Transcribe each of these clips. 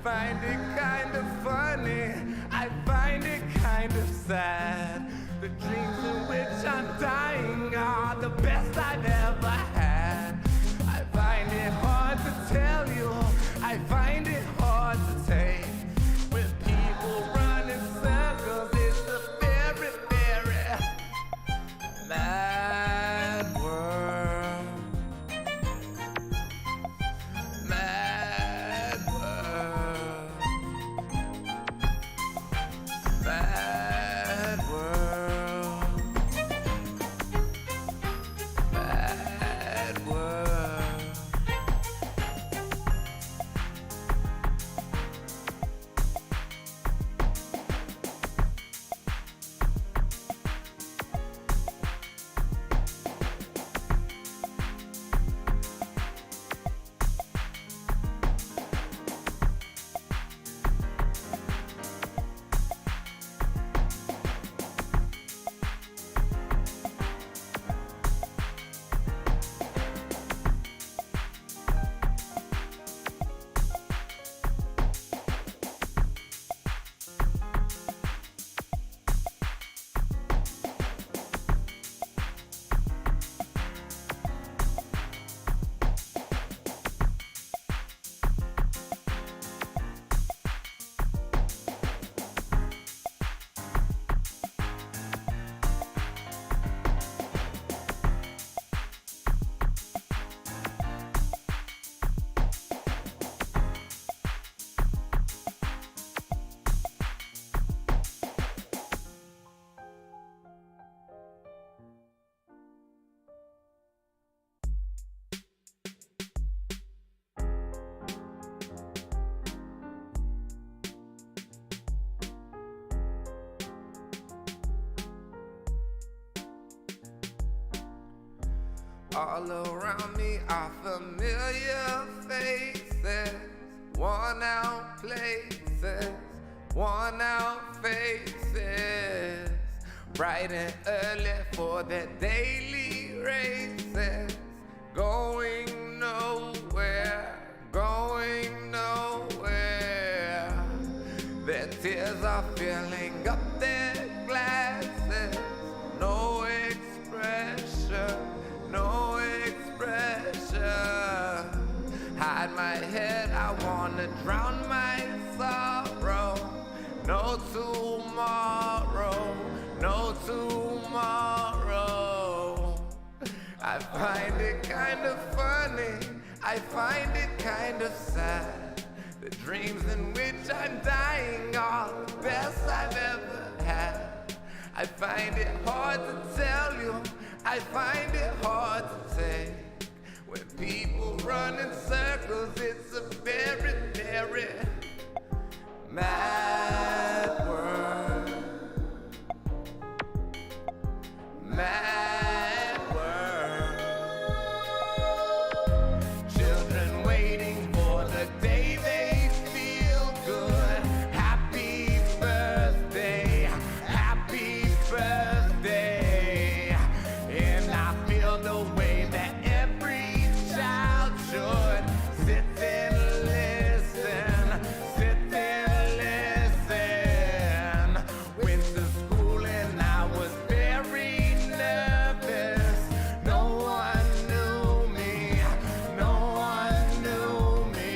find it kind of funny, I find it kind of sad. The dreams in which I'm dying are the best I've ever had. I find it hard to tell you, I find it hard to take. When people run in circles, it's a very, very mad world. Mad world. Mad world. Mad world. All around me are familiar faces, worn out places, worn out faces, bright and early for their daily races, going nowhere, going nowhere. Their tears are filling up their glasses, no expression, no expression. Hide my head, I wanna drown my sorrow. No tomorrow, no tomorrow. I find it kind of funny, I find it kind of sad. The dreams in which I'm dying are the best I've ever had. I find it hard to tell you, I find it hard to take. When people run in circles, it's a very, very mad world. Mad world. Children waiting for the day they feel good. Happy birthday, happy birthday. And I feel the way that every child should. Sit and listen, sit and listen. Went to school and I was very nervous. No one knew me, no one knew me.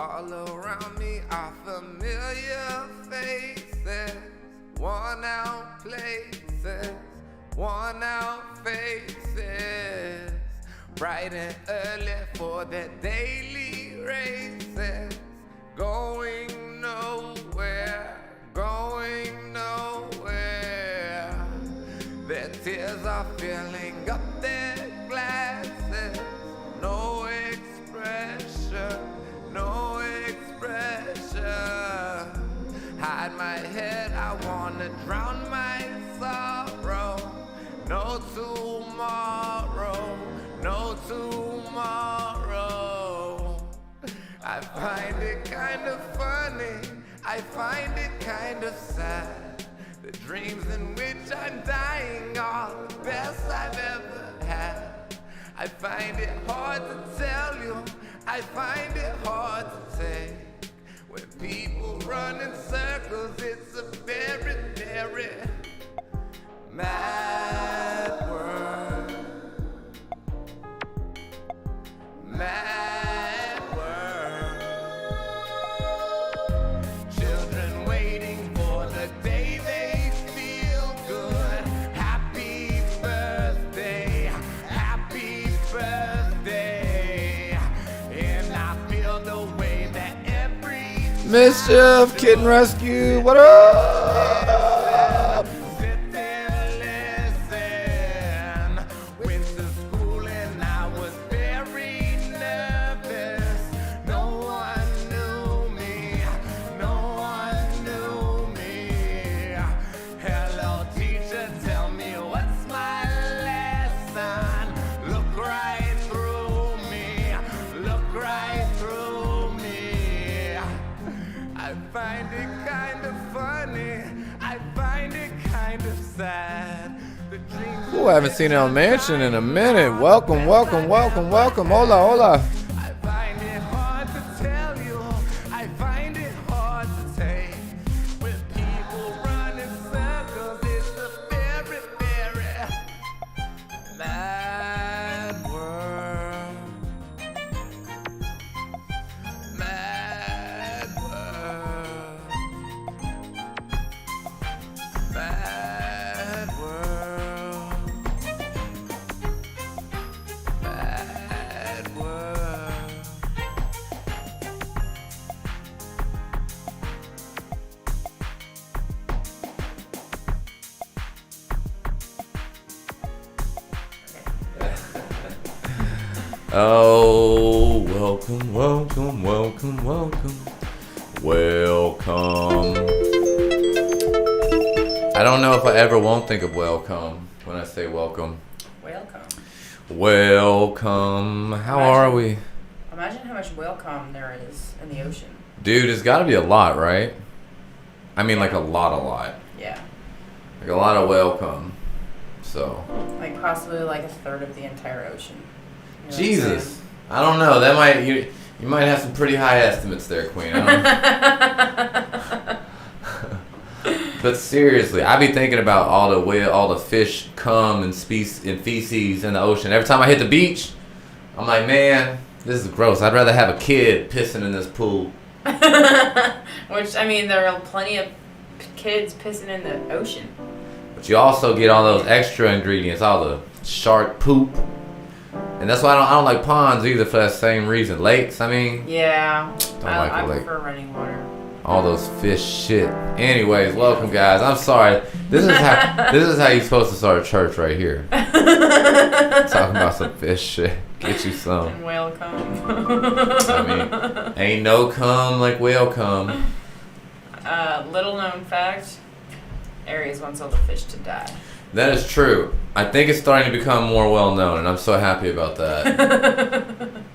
All around me are familiar faces, worn out places, worn out faces, bright and early for their daily races, going nowhere, going nowhere. Their tears are filling up their glasses, no expression, no expression. Hide my head, I wanna drown my sorrow. No tomorrow, no tomorrow. I find it kind of funny, I find it kind of sad. The dreams in which I'm dying are the best I've ever had. I find it hard to tell you, I find it hard to take. When people run in circles, it's a very, very mad world. Mad world. Children waiting for the day they feel good. Happy birthday, happy birthday. And I feel the way that every Mischief Kitten Rescue, what up? sit there, listen. Went to school and I was very nervous. No one knew me, no one knew me. Hello teacher, tell me what's my lesson. Look right through me, look right through me. I find it kind of funny, I find it kind of sad. The dreams Ooh, I haven't seen El Mansion in a minute. Welcome, welcome, welcome, welcome. Hola, hola. I find it hard to tell you, I find it hard to take. When people run in circles, it's a very, very mad world. Mad world. Mad world. Mad world. Oh, welcome, welcome, welcome, welcome. Welcome. I don't know if I ever won't think of welcome when I say welcome. Welcome. Welcome. How are we? Imagine how much welcome there is in the ocean. Dude, it's got to be a lot, right? I mean, like a lot. Yeah. Like a lot of welcome. So. Like possibly like a third of the entire ocean. You know what I'm Jesus. saying? I don't know. That might you might have some pretty high estimates there, Queen. I don't But seriously, I be thinking about all the fish cum and feces in the ocean. Every time I hit the beach, I'm like, man, this is gross. I'd rather have a kid pissing in this pool. Which, I mean, there are plenty of kids pissing in the ocean. But you also get all those extra ingredients, all the shark poop. And that's why I don't like ponds either for that same reason. Lakes, I mean. Yeah. I I lake. prefer running water. All those fish shit. Anyways, welcome guys. I'm sorry. This is how you're supposed to start a church right here. Talking about some fish shit. Get you some. And whale cum. I mean, ain't no cum like whale cum. Little known fact, Aries wants all the fish to die. That is true. I think it's starting to become more well known, and I'm so happy about that.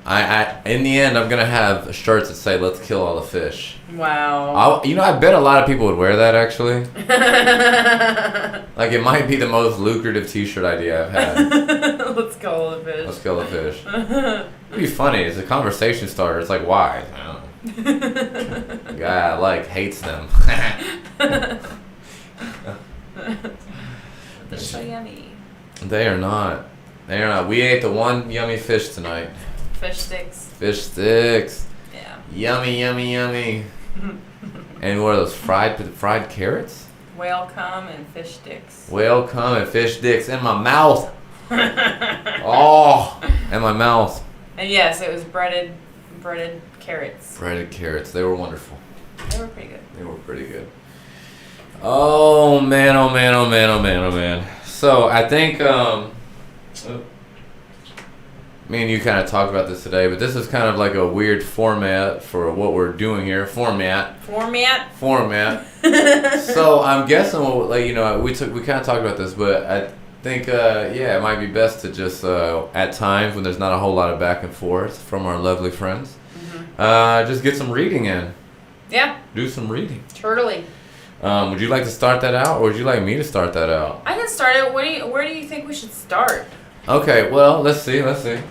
I in the end, I'm gonna have shirts that say "Let's kill all the fish." Wow. I bet a lot of people would wear that actually. Like it might be the most lucrative T-shirt idea I've had. Let's kill all the fish. Let's kill the fish. It'd be funny. It's a conversation starter. It's like, why? I don't know. The guy I like hates them. They're so yummy. They are not. They are not. We ate the one yummy fish tonight. Fish sticks. Fish sticks. Yeah. Yummy, yummy, yummy. And what are those fried carrots? Whale cum and fish sticks. Whale cum and fish dicks in my mouth. Oh, in my mouth. And yes, it was breaded carrots. Breaded carrots. They were wonderful. They were pretty good. They were pretty good. Oh man, oh man, oh man, oh man, oh man. So I think me and you kind of talked about this today, but this is kind of like a weird format for what we're doing here. Format. So I'm guessing, like, you know, we kind of talked about this, but I think it might be best to just at times when there's not a whole lot of back and forth from our lovely friends, just get some reading in. Yeah. Do some reading. Totally. Would you like to start that out, or would you like me to start that out? I can start it. Where do you think we should start? Okay, well, let's see. Okay.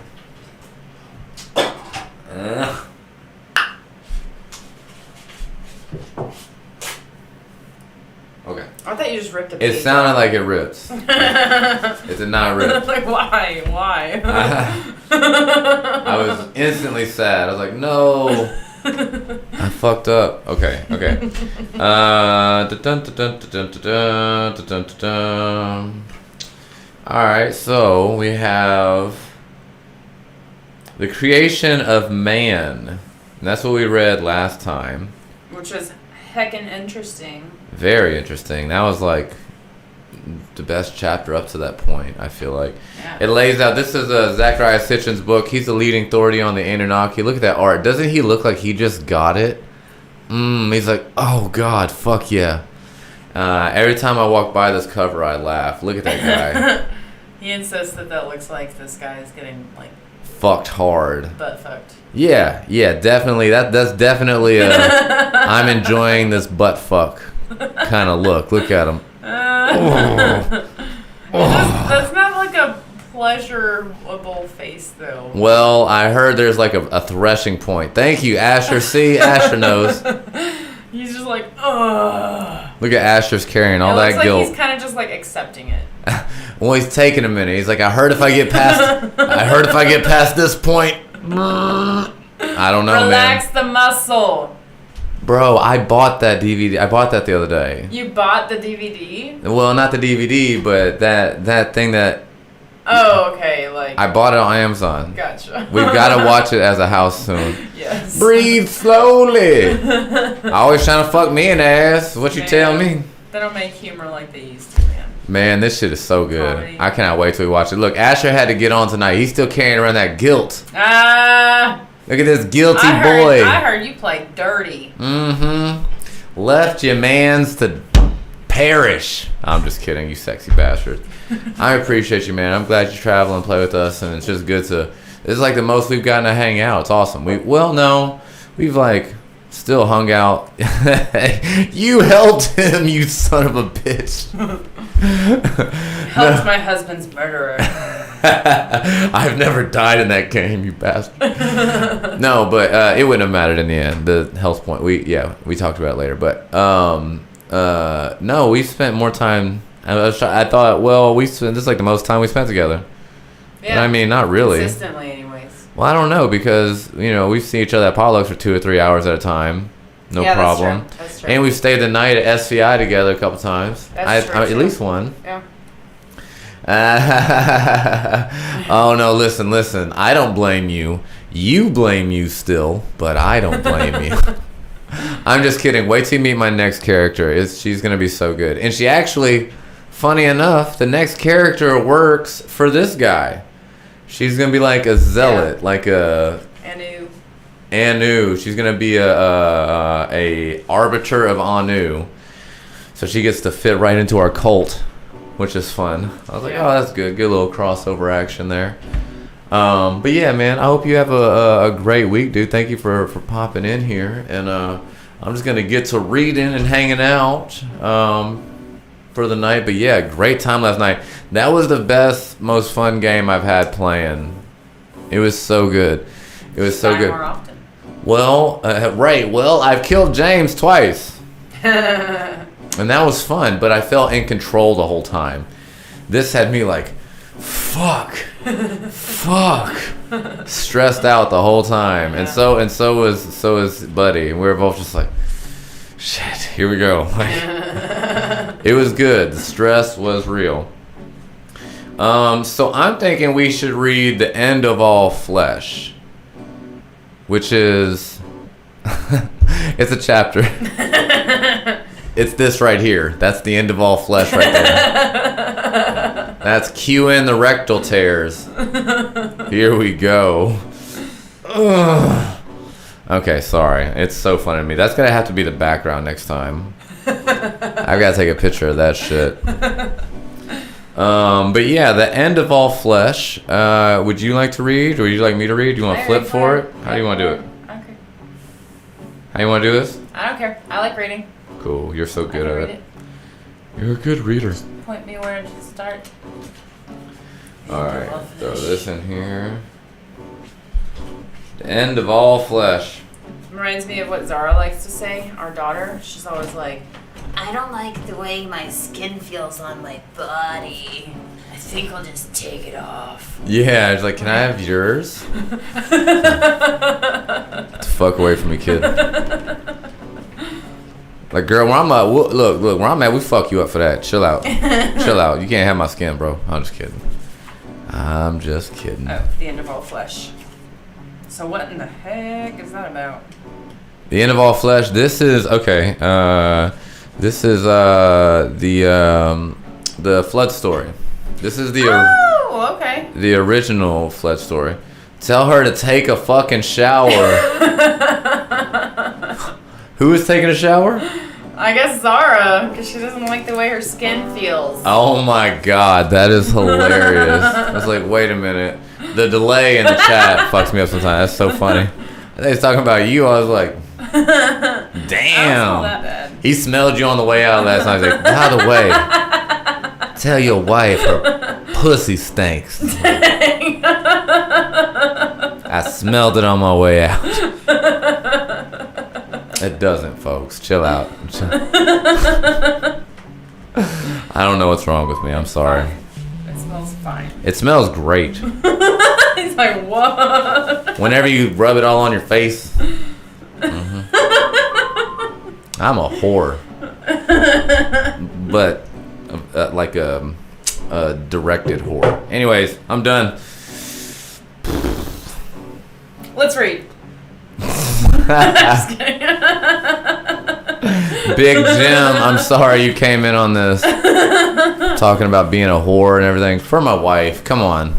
I thought you just ripped a page. It sounded like it rips. It did not rip. Like, why? I was instantly sad. I was like, no. I fucked up. Okay. Alright, so we have the creation of man. And that's what we read last time. Which was heckin' interesting. Very interesting. That was like the best chapter up to that point, I feel like. Yeah. It lays out, this is Zachariah Sitchin's book. He's the leading authority on the Anunnaki. Look at that art. Doesn't he look like he just got it? He's like, oh God, fuck yeah. Every time I walk by this cover, I laugh. Look at that guy. He insists that looks like this guy is getting, like, fucked hard. butt fucked. Yeah, definitely. That's definitely I'm enjoying this butt fuck kind of look. Look at him. That's not like a pleasurable face, though. Well, I heard there's like a threshing point. Thank you, Asher. See, Asher knows. He's just like, ugh. Look at Asher's carrying all that guilt. He's kind of just like accepting it. Well, he's taking a minute. He's like, I heard if I get past this point, I don't know, Relax the muscle. Bro, I bought that DVD. I bought that the other day. You bought the DVD? Well, not the DVD, but that thing that. Oh, okay. Like, I bought it on Amazon. Gotcha. We've got to watch it as a house soon. Yes. Breathe slowly. Always trying to fuck me in the ass. What you tell me? They don't make humor like they used to, man. Man, this shit is so good. Comedy. I cannot wait till we watch it. Look, Asher had to get on tonight. He's still carrying around that guilt. Look at this guilty boy. I heard you play dirty. Left your mans to perish. I'm just kidding, you sexy bastard. I appreciate you, man. I'm glad you travel and play with us, and it's just good to. This is like the most we've gotten to hang out. It's awesome. We've like still hung out. You helped him, you son of a bitch. Helped my husband's murderer. I've never died in that game, you bastard. No, but it wouldn't have mattered in the end. The health point, we talked about it later. But no, we spent more time. I thought, well, this is like the most time we spent together. Yeah. But I mean, not really. Consistently, anyways. Well, I don't know, because we've seen each other at potlucks for 2 or 3 hours at a time. No problem. That's true. And we've stayed the night at SCI together a couple times. That's true. At least one. Yeah. Oh no, listen. I don't blame you. You blame you still, but I don't blame you. I'm just kidding. Wait till you meet my next character. She's going to be so good. And she actually, funny enough, the next character works for this guy. She's going to be like a zealot, like a Anu. She's going to be a arbiter of Anu. So she gets to fit right into our cult, which is fun. I was like, oh, that's good. Good little crossover action there. But yeah, man, I hope you have a great week, dude. Thank you for popping in here. And I'm just going to get to reading and hanging out for the night. But yeah, great time last night. That was the best, most fun game I've had playing. It was so good. It was so good. More often. Well, right. Well, I've killed James twice. And that was fun, but I felt in control the whole time. This had me like, fuck, stressed out the whole time, and so was Buddy, and we were both just like, shit, here we go. It was good. The stress was real. So I'm thinking we should read The End of All Flesh, which is it's a chapter. It's this right here. That's the end of all flesh right there. That's cue in the rectal tears. Here we go. Ugh. Okay, sorry. It's so funny to me. That's gonna have to be the background next time. I gotta take a picture of that shit. But yeah, The End of All Flesh. Would you like to read, or would you like me to read? Do you want to flip for it? How do you want to do it? Okay. How you want to do this? I don't care. I like reading. Cool. You're so good I can at read it. You're a good reader. Point me where to start. Alright, throw this in here. The End of All Flesh. Reminds me of what Zara likes to say, our daughter. She's always like, I don't like the way my skin feels on my body. I think I'll just take it off. Yeah, it's like, can I have yours? Get the fuck away from me, kid. Like, girl, where I'm at, look, where I'm at, we fuck you up for that. Chill out. Chill out. You can't have my skin, bro. I'm just kidding. I'm just kidding. Oh, The End of All Flesh. So what in the heck is that about? The End of All Flesh. This is, okay. This is the flood story. This is okay. the original flood story. Tell her to take a fucking shower. Who is taking a shower? I guess Zara, because she doesn't like the way her skin feels. Oh my god, that is hilarious. I was like, wait a minute. The delay in the chat fucks me up sometimes. That's so funny. They was talking about you. I was like, damn. That bad. He smelled you on the way out last night. He's like, by the way, tell your wife her pussy stinks. I smelled it on my way out. It doesn't, folks. Chill out. I don't know what's wrong with me. I'm sorry. It smells fine. It smells great. He's like, what? Whenever you rub it all on your face. Mm-hmm. I'm a whore. But like a directed whore. Anyways, I'm done. Let's read. Big Jim, I'm sorry you came in on this. Talking about being a whore and everything. For my wife, come on.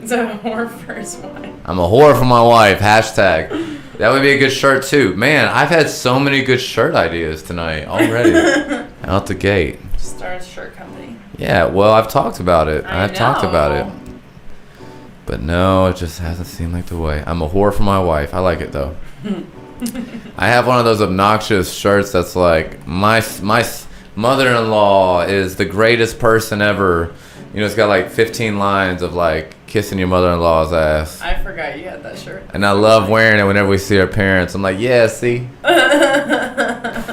It's a whore for his wife. I'm a whore for my wife, hashtag. That would be a good shirt too. Man, I've had so many good shirt ideas tonight already. Out the gate. Start a shirt company. Yeah, well, I've talked about it. I've talked about it. know. But no, it just hasn't seemed like the way. I'm a whore for my wife. I like it though. I have one of those obnoxious shirts that's like, my mother-in-law is the greatest person ever. You know, it's got like 15 lines of like kissing your mother-in-law's ass. I forgot you had that shirt. And I love wearing it whenever we see our parents. I'm like, yeah, see?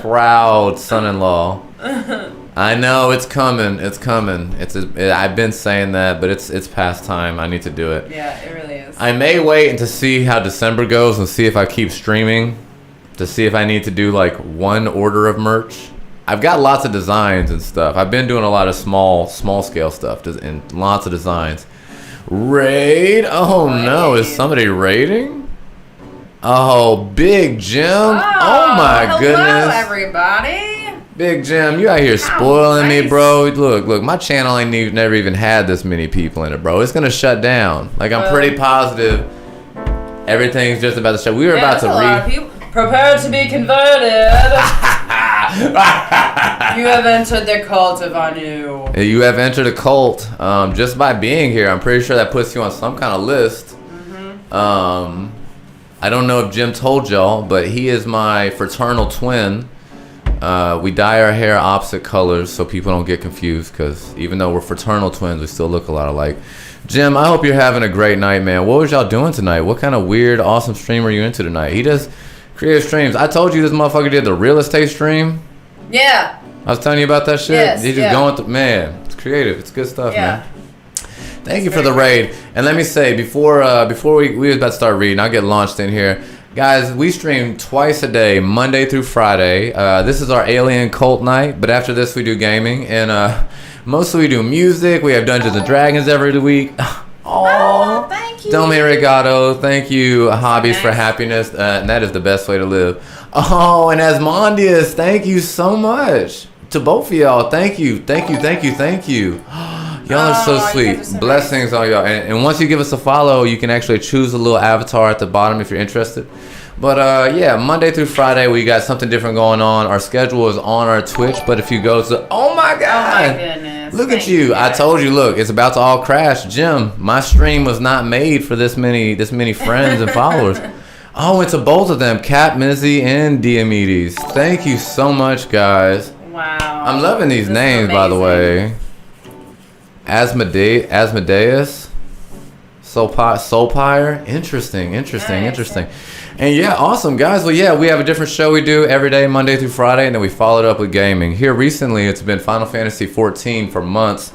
Proud son-in-law. I know it's coming. It's coming. I've been saying that, but it's past time. I need to do it. Yeah, it really is. I may wait and to see how December goes and see if I keep streaming to see if I need to do like one order of merch. I've got lots of designs and stuff. I've been doing a lot of small scale stuff and lots of designs. Raid? Oh no, is somebody raiding? Oh, Big Jim. Oh my goodness. Hello, everybody. Big Jim, you out here spoiling me, bro. Look, my channel ain't never even had this many people in it, bro. It's gonna shut down. Like, I'm pretty positive everything's just about to shut. We were about to read. Prepare to be converted. You have entered the cult of Anu. You have entered a cult. Just by being here, I'm pretty sure that puts you on some kind of list. Mm-hmm. I don't know if Jim told y'all, but he is my fraternal twin. We dye our hair opposite colors so people don't get confused, because even though we're fraternal twins, we still look a lot alike. Jim, I hope you're having a great night, man. What was y'all doing tonight? What kind of weird, awesome stream are you into tonight? He does creative streams. I told you this motherfucker did the real estate stream. Yeah. I was telling you about that shit. Yes, He's just going through, man, it's creative. It's good stuff, man. Thank you for the raid. And let me say, before we was about to start reading, I'll get launched in here. Guys, we stream twice a day, Monday through Friday. This is our alien cult night, but after this we do gaming. And mostly we do music. We have Dungeons and Dragons every week. Oh, thank you. Dome Regato, thank you. Hobbies for Happiness. And that is the best way to live. Oh, and Asmondius, thank you so much. To both of y'all, thank you. Y'all are so sweet. So Blessings on y'all. And once you give us a follow, you can actually choose a little avatar at the bottom if you're interested. But yeah, Monday through Friday, we got something different going on. Our schedule is on our Twitch, but if you go to, oh my God. Oh my goodness. Look at you. I told you, look, it's about to all crash. Jim, my stream was not made for this many friends and followers. Oh, it's to both of them, Cap, Mizzy, and Diomedes. Thank you so much, guys. Wow. I'm loving these names, by the way. Asmodeus, Soulpire. Interesting. And yeah, awesome, guys. Well, yeah, we have a different show we do every day, Monday through Friday, and then we followed up with gaming. Here recently, it's been Final Fantasy 14 for months,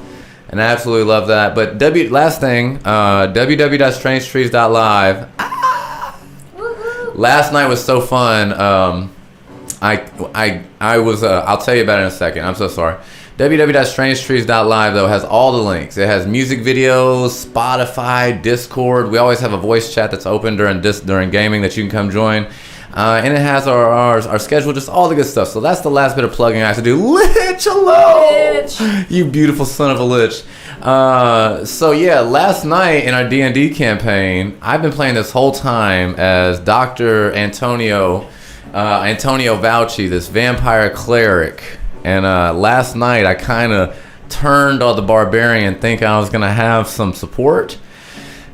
and I absolutely love that. But last thing, www.strangetrees.live. Last night was so fun. I was. I'll tell you about it in a second. I'm so sorry. www.strangetrees.live though has all the links. It has music videos, Spotify, Discord. We always have a voice chat that's open during gaming that you can come join. And it has our schedule, just all the good stuff. So that's the last bit of plugging I have to do. Lich, hello! Lich. You beautiful son of a lich. So yeah, last night in our D&D campaign, I've been playing this whole time as Dr. Antonio Vauci, this vampire cleric. And last night I kind of turned on the barbarian thinking I was going to have some support.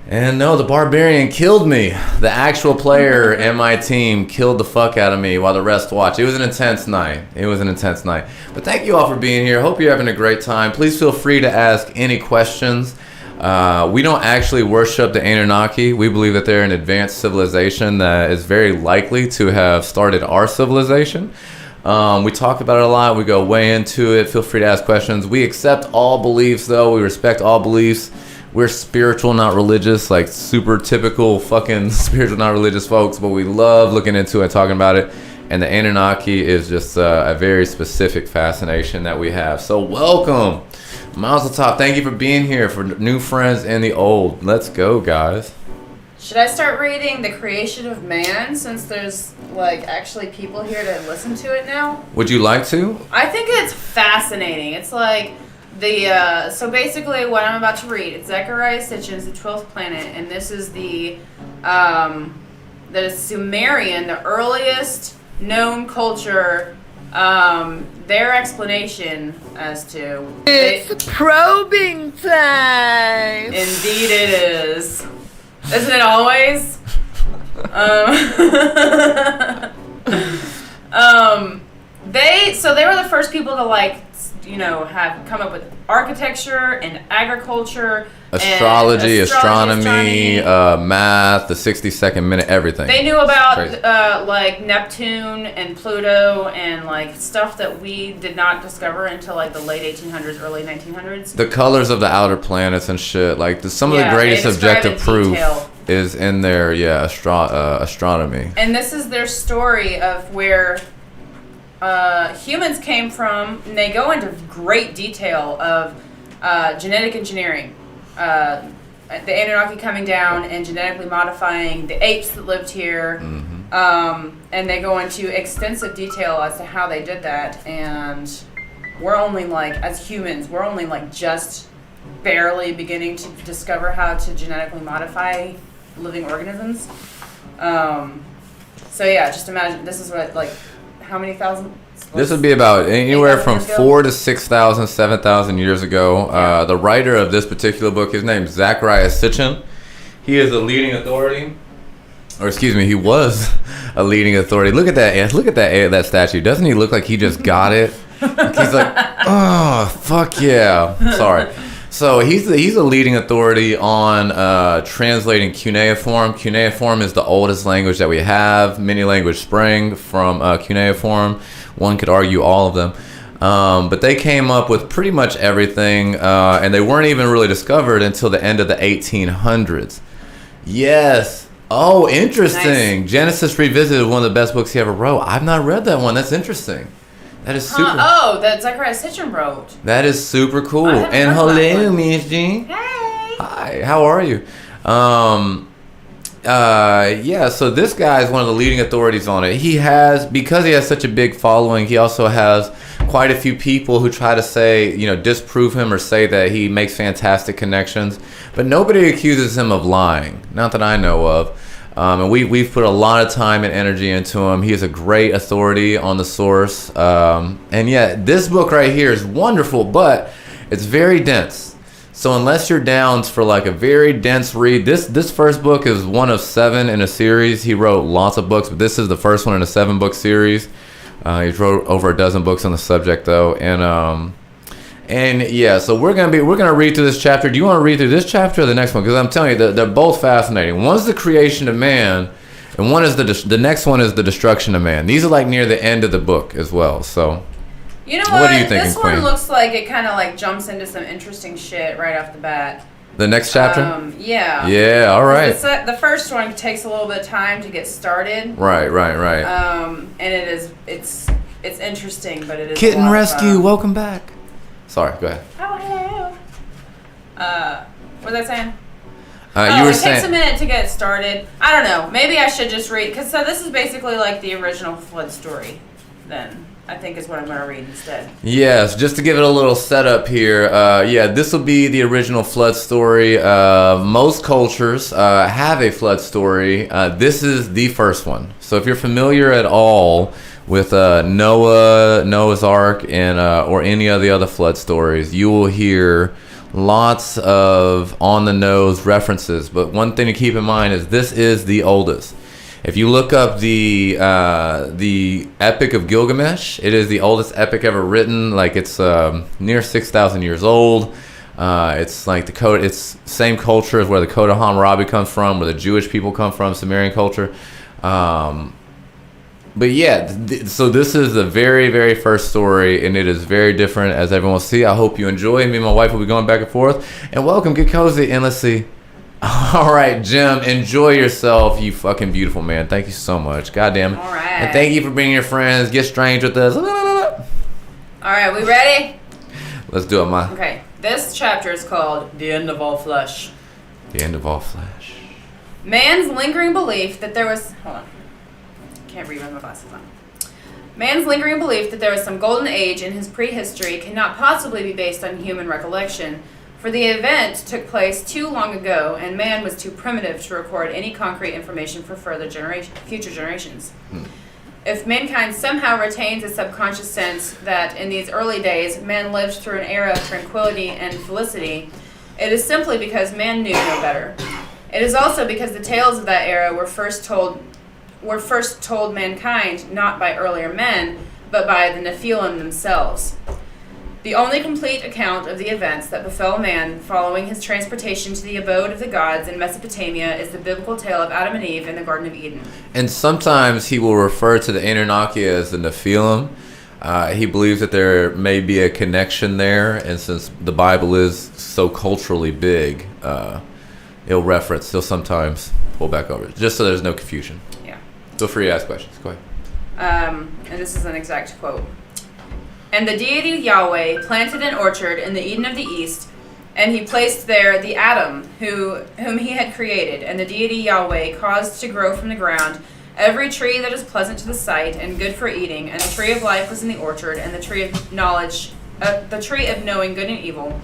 And no, the barbarian killed me. The actual player in my team killed the fuck out of me while the rest watched. It was an intense night. But thank you all for being here. Hope you're having a great time. Please feel free to ask any questions. We don't actually worship the Anunnaki. We believe that they're an advanced civilization that is very likely to have started our civilization. We talk about it a lot. We go way into it. Feel free to ask questions. We accept all beliefs, though. We respect all beliefs. We're spiritual, not religious, like super typical fucking spiritual, not religious folks. But we love looking into it and talking about it. And the Anunnaki is just a very specific fascination that we have. So welcome. Mazel Tov. Thank you for being here, for new friends and the old. Let's go, guys. Should I start reading The Creation of Man, since there's like actually people here to listen to it now? Would you like to? I think it's fascinating. It's like so basically what I'm about to read, it's Zechariah Sitchin's The 12th Planet, and this is the Sumerian, the earliest known culture, their explanation as to... It's probing time! Indeed it is. Isn't it always? They were the first people to have come up with architecture and agriculture, astrology, astronomy, math, the 60-second minute, everything. They knew about Neptune and Pluto and stuff that we did not discover until the late 1800s, early 1900s. The colors of the outer planets and shit. Some of the greatest objective proof is in their astronomy. And this is their story of where humans came from, and they go into great detail of genetic engineering. The Anunnaki coming down and genetically modifying the apes that lived here. Mm-hmm. And they go into extensive detail as to how they did that. And we're only as humans, we're only just barely beginning to discover how to genetically modify living organisms. So yeah, just imagine, this is what, how many thousand? This would be about anywhere from 4,000 to 6,000, 7,000 years ago. Yeah. The writer of this particular book, his name is Zechariah Sitchin. He is a leading authority, he was a leading authority. Look at that statue. Doesn't he look like he just got it? He's like, oh, fuck yeah. Sorry. So he's a leading authority on translating cuneiform. Cuneiform is the oldest language that we have. Many languages spring from cuneiform. One could argue all of them. But they came up with pretty much everything, and they weren't even really discovered until the end of the 1800s. Yes. Oh, interesting. Nice. Genesis Revisited, one of the best books he ever wrote. I've not read that one. That's interesting. That is super. Oh, that Zechariah Sitchin wrote. That is super cool. I haven't And heard that hello, one. Miss Jean. Hey. Hi. How are you? Yeah, so this guy is one of the leading authorities on it. Because he has such a big following, he also has quite a few people who try to say, disprove him or say that he makes fantastic connections. But nobody accuses him of lying, not that I know of. And we've put a lot of time and energy into him. He is a great authority on the source. And yeah, this book right here is wonderful, but it's very dense. So unless you're down for like a very dense read, this first book is one of 7 in a series. He wrote lots of books, but this is the first one in a 7-book series. He wrote over a dozen books on the subject though, and yeah. So we're gonna read through this chapter. Do you want to read through this chapter or the next one? Because I'm telling you, they're both fascinating. One's the creation of man, and one is the next one is the destruction of man. These are like near the end of the book as well. So. You know what? What are you thinking, this one Queen? looks like it kind of like jumps into some interesting shit right off the bat. The next chapter? Yeah. Yeah, all right. The first one takes a little bit of time to get started. Right. And it's interesting, but it is Kitten a lot Rescue, of, welcome back. Sorry, go ahead. Oh, hello. What was I saying? You were it takes a saying. minute to get started. I don't know. Maybe I should just read, because this is basically like the original flood story. Then I think is what I'm going to read instead. Yes, just to give it a little setup here. This will be the original flood story. Most cultures have a flood story. This is the first one. So if you're familiar at all with Noah's Ark, and or any of the other flood stories, you will hear lots of on-the-nose references. But one thing to keep in mind is this is the oldest. If you look up the Epic of Gilgamesh, it is the oldest epic ever written. Like it's near 6,000 years old. It's like it's same culture as where the Code of Hammurabi comes from, where the Jewish people come from, Sumerian culture. But yeah, so this is the very, very first story, and it is very different, as everyone will see. I hope you enjoy. Me and my wife will be going back and forth. And welcome, get cozy, and let's see. All right, Jim, enjoy yourself, you fucking beautiful man. Thank you so much. Goddamn. All right. And thank you for bringing your friends. Get strange with us. All right, we ready? Let's do it, Ma. Okay. This chapter is called The End of All Flesh. The end of all flesh. Man's lingering belief that there was... Hold on. Can't read with my glasses on. Man's lingering belief that there was some golden age in his prehistory cannot possibly be based on human recollection, for the event took place too long ago, and man was too primitive to record any concrete information for future generations. If mankind somehow retains a subconscious sense that in these early days man lived through an era of tranquility and felicity, it is simply because man knew no better. It is also because the tales of that era were first told mankind not by earlier men, but by the Nephilim themselves. The only complete account of the events that befell man following his transportation to the abode of the gods in Mesopotamia is the biblical tale of Adam and Eve in the Garden of Eden. And sometimes he will refer to the Anunnaki as the Nephilim. He believes that there may be a connection there, and since the Bible is so culturally big, he'll sometimes pull back over it, just so there's no confusion. Yeah. Feel free to ask questions. Go ahead. And this is an exact quote. And the deity Yahweh planted an orchard in the Eden of the East, and he placed there the Adam whom he had created. And the deity Yahweh caused to grow from the ground every tree that is pleasant to the sight and good for eating. And the tree of life was in the orchard, and the tree of knowledge, the tree of knowing good and evil.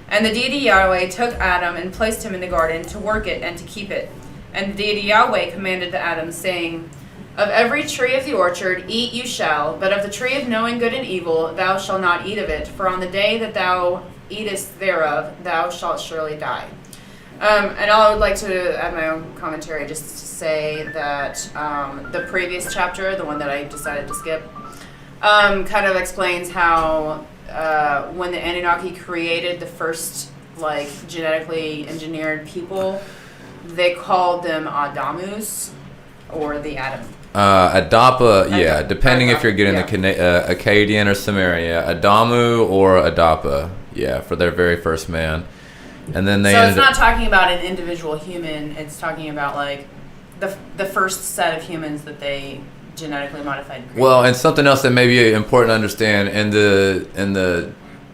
And the deity Yahweh took Adam and placed him in the garden to work it and to keep it. And the deity Yahweh commanded to Adam, saying, Of every tree of the orchard eat you shall, but of the tree of knowing good and evil thou shalt not eat of it, for on the day that thou eatest thereof thou shalt surely die. And I would like to add my own commentary just to say that the previous chapter, the one that I decided to skip, kind of explains how when the Anunnaki created the first genetically engineered people, they called them Adamus. or the Adam? Adapa, yeah, depending if you're getting yeah. the Akkadian or Sumerian. Adamu or Adapa, yeah, for their very first man. And then they So it's ended not talking about an individual human. It's talking about like the first set of humans that they genetically modified. And created. Well, and something else that may be important to understand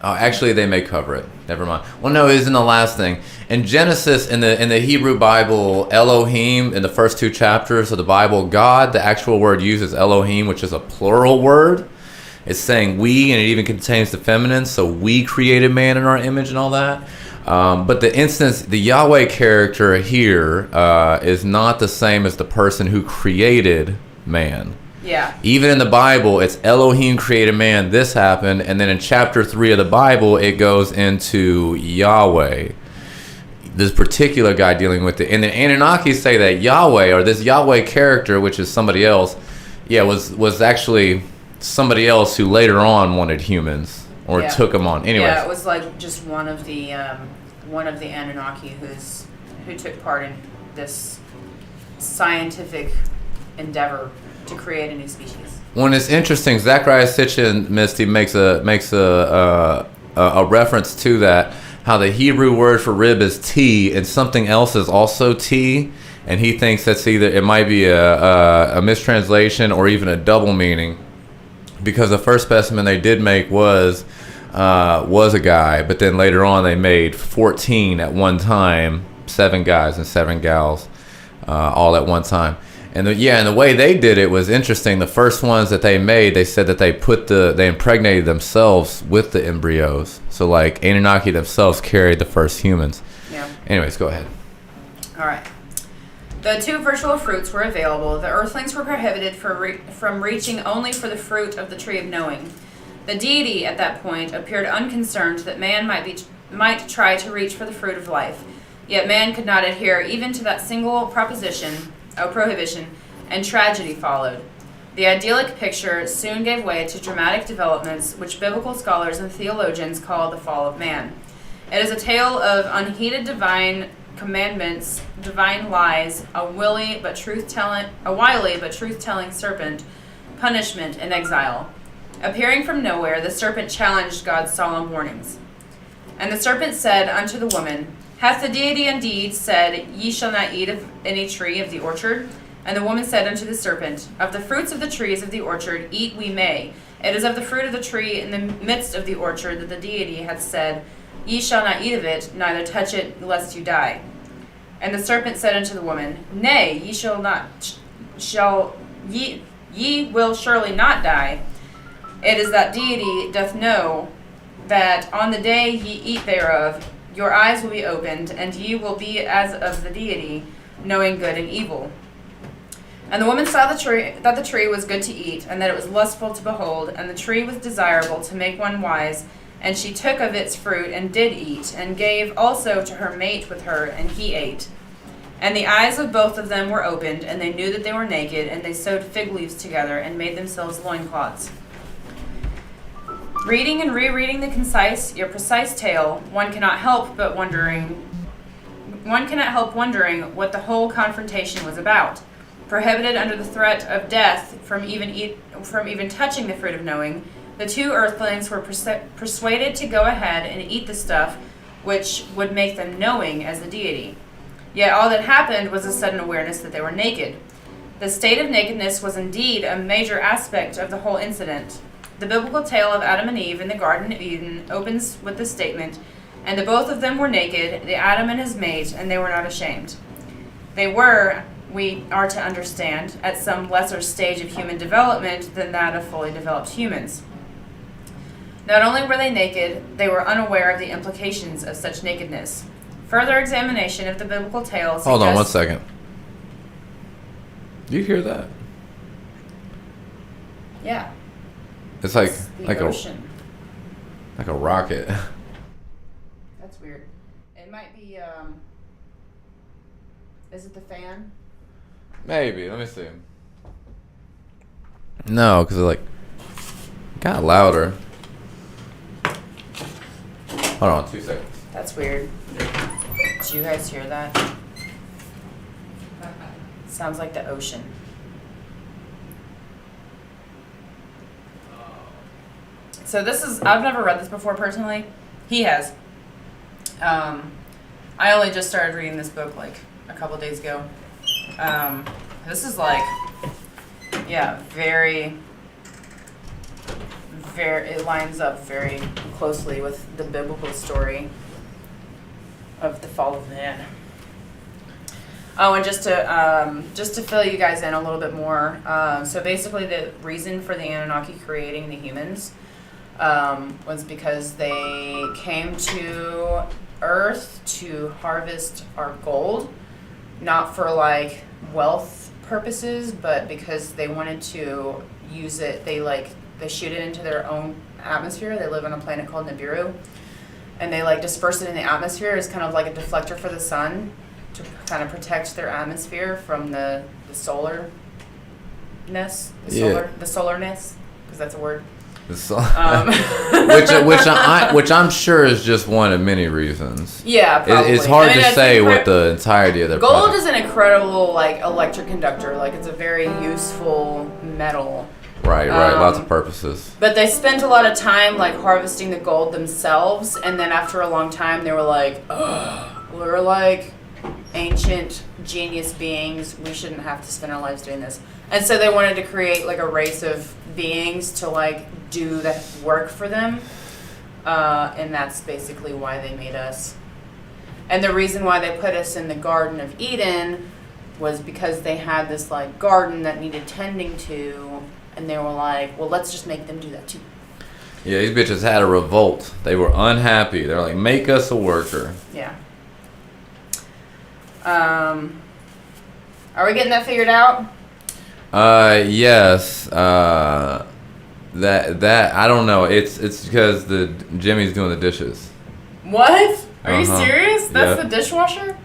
actually they may cover it. Never mind. Well, no, it isn't the last thing. In Genesis, in the Hebrew Bible, Elohim, in the first 2 chapters of the Bible, God, the actual word used is Elohim, which is a plural word. It's saying we, and it even contains the feminine, so we created man in our image and all that. But the Yahweh character here is not the same as the person who created man. Yeah. Even in the Bible, it's Elohim created man, this happened, and then in chapter 3 of the Bible, it goes into Yahweh, this particular guy dealing with it. And the Anunnaki say that Yahweh, or this Yahweh character, which is somebody else, was actually somebody else who later on wanted humans, or took them on. Anyways. Yeah, it was like just one of the Anunnaki who took part in this scientific endeavor to create a new species. When it's interesting, Zachariah Sitchin, Misty, makes a reference to that, how the Hebrew word for rib is T, and something else is also T, and he thinks that's it might be a mistranslation or even a double meaning, because the first specimen they did make was a guy, but then later on they made 14 at one time, 7 guys and 7 gals, all at one time. And the way they did it was interesting. The first ones that they made, they said that they impregnated themselves with the embryos. So like Anunnaki themselves carried the first humans. Yeah. Anyways, go ahead. All right. The 2 virtual fruits were available. The earthlings were prohibited from reaching only for the fruit of the tree of knowing. The deity at that point appeared unconcerned that man might try to reach for the fruit of life. Yet man could not adhere even to that single prohibition, and tragedy followed. The idyllic picture soon gave way to dramatic developments which biblical scholars and theologians call the fall of man. It is a tale of unheeded divine commandments, divine lies, a wily but truth-telling serpent, punishment, and exile. Appearing from nowhere, the serpent challenged God's solemn warnings. And the serpent said unto the woman, Hath the deity indeed said, Ye shall not eat of any tree of the orchard? And the woman said unto the serpent, Of the fruits of the trees of the orchard eat we may. It is of the fruit of the tree in the midst of the orchard that the deity hath said, Ye shall not eat of it, neither touch it, lest you die. And the serpent said unto the woman, Nay, ye will surely not die. It is that deity doth know that on the day ye eat thereof, your eyes will be opened, and ye will be as of the deity, knowing good and evil. And the woman saw that the tree was good to eat, and that it was lustful to behold, and the tree was desirable to make one wise. And she took of its fruit, and did eat, and gave also to her mate with her, and he ate. And the eyes of both of them were opened, and they knew that they were naked, and they sewed fig leaves together, and made themselves loincloths. Reading and rereading the precise tale, one cannot help wondering what the whole confrontation was about. Prohibited under the threat of death from even touching the fruit of knowing, the 2 earthlings were persuaded to go ahead and eat the stuff which would make them knowing as the deity. Yet all that happened was a sudden awareness that they were naked. The state of nakedness was indeed a major aspect of the whole incident. The biblical tale of Adam and Eve in the Garden of Eden opens with the statement, And the both of them were naked, the Adam and his mate, and they were not ashamed. They were, we are to understand, at some lesser stage of human development than that of fully developed humans. Not only were they naked, they were unaware of the implications of such nakedness. Further examination of the biblical tale suggests... Hold on 1 second. Do you hear that? Yeah. It's like the ocean. like a rocket. That's weird. It might be, is it the fan? Maybe. Let me see. No, because it got louder. Hold on 2 seconds. That's weird. Did you guys hear that? Sounds like the ocean. So this is, I've never read this before personally. He has. I only just started reading this book like a couple days ago. This is like, yeah, it lines up very closely with the biblical story of the fall of man. Oh, and just to fill you guys in a little bit more, so basically the reason for the Anunnaki creating the humans was because they came to Earth to harvest our gold, not for like wealth purposes, but because they wanted to use it. They shoot it into their own atmosphere. They live on a planet called Nibiru, and they like disperse it in the atmosphere as kind of like a deflector for the sun to kind of protect their atmosphere from the solarness, the solarness, because that's a word. which I'm sure is just one of many reasons. Yeah, probably. It's hard to say what the entirety of the gold is an incredible like electric conductor. Like it's a very useful metal. Right, lots of purposes. But they spent a lot of time like harvesting the gold themselves, and then after a long time, they were like, "Ugh, we're like ancient genius beings. We shouldn't have to spend our lives doing this." And so they wanted to create like a race of beings to like do the work for them, and that's basically why they made us. And the reason why they put us in the Garden of Eden was because they had this like garden that needed tending to, and they were like, well, let's just make them do that too. Yeah, these bitches had a revolt. They were unhappy. They're like, make us a worker. Yeah. Are we getting that figured out? Yes. That I don't know. It's because the Jimmy's doing the dishes. What? Are you serious? That's the dishwasher?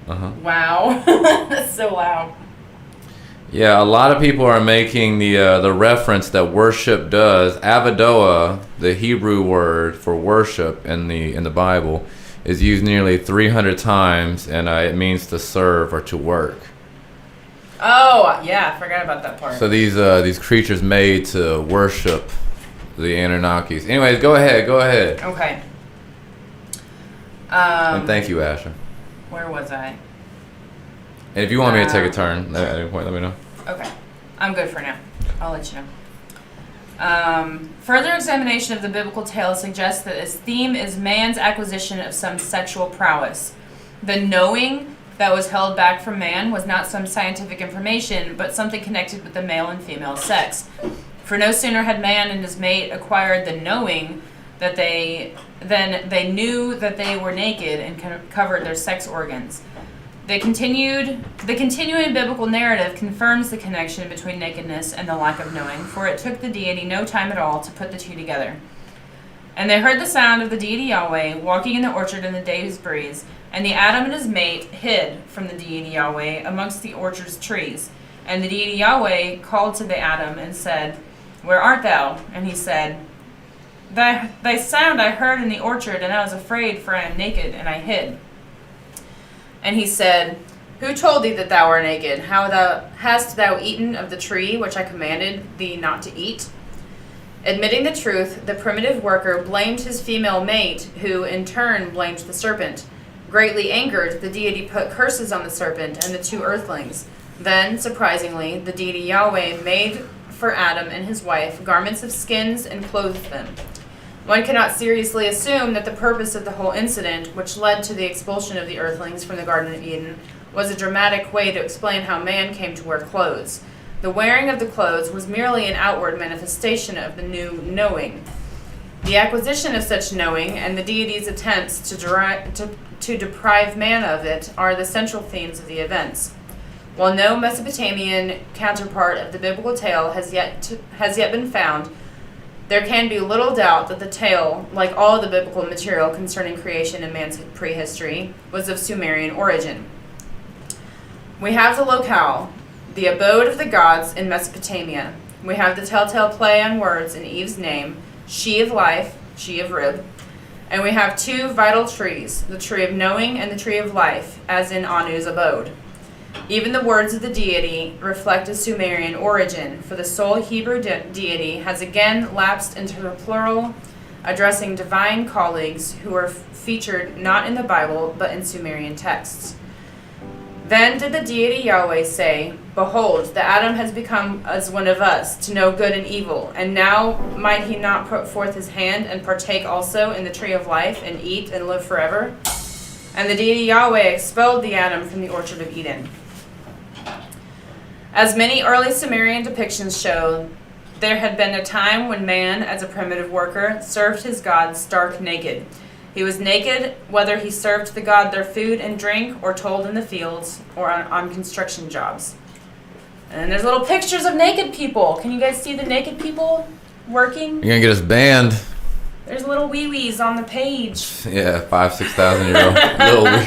Wow. That's so loud. Yeah, a lot of people are making the reference that worship does. Avodah, the Hebrew word for worship in the Bible, is used nearly 300 times, and it means to serve or to work. Oh, yeah, I forgot about that part. So these creatures made to worship the Anunnakis. Anyways, go ahead. Okay. And thank you, Asher. Where was I? And if you want me to take a turn at any point, let me know. Okay. I'm good for now. I'll let you know. Further examination of the biblical tale suggests that its theme is man's acquisition of some sexual prowess. The knowing that was held back from man was not some scientific information, but something connected with the male and female sex. For no sooner had man and his mate acquired the knowing than they knew that they were naked and covered their sex organs. The continuing biblical narrative confirms the connection between nakedness and the lack of knowing, for it took the deity no time at all to put the two together. And they heard the sound of the deity Yahweh walking in the orchard in the day's breeze, and the Adam and his mate hid from the deity Yahweh amongst the orchard's trees. And the deity Yahweh called to the Adam and said, "Where art thou?" And he said, Thy sound I heard in the orchard, and I was afraid, for I am naked, and I hid. And he said, Who told thee that thou art naked? Hast thou eaten of the tree which I commanded thee not to eat? Admitting the truth, the primitive worker blamed his female mate, who in turn blamed the serpent. Greatly angered, the deity put curses on the serpent and the two earthlings. Then, surprisingly, the deity Yahweh made for Adam and his wife garments of skins and clothed them. One cannot seriously assume that the purpose of the whole incident, which led to the expulsion of the earthlings from the Garden of Eden, was a dramatic way to explain how man came to wear clothes. The wearing of the clothes was merely an outward manifestation of the new knowing. The acquisition of such knowing and the deity's attempts to deprive man of it are the central themes of the events. While no Mesopotamian counterpart of the biblical tale has yet been found, there can be little doubt that the tale, like all the biblical material concerning creation and man's prehistory, was of Sumerian origin. We have the locale, the abode of the gods in Mesopotamia. We have the telltale play on words in Eve's name, she of life, she of rib. And we have two vital trees, the tree of knowing and the tree of life, as in Anu's abode. Even the words of the deity reflect a Sumerian origin, for the sole Hebrew deity has again lapsed into the plural, addressing divine colleagues who are featured not in the Bible but in Sumerian texts. Then did the deity Yahweh say, "Behold, the Adam has become as one of us, to know good and evil, and now might he not put forth his hand and partake also in the tree of life, and eat and live forever?" And the deity Yahweh expelled the Adam from the orchard of Eden. As many early Sumerian depictions show, there had been a time when man, as a primitive worker, served his gods stark naked. He was naked whether he served the god their food and drink, or toiled in the fields, or on construction jobs. And there's little pictures of naked people. Can you guys see the naked people working? You're gonna get us banned. There's little wee-wees on the page. Yeah, 5,000-6,000 year old little wee.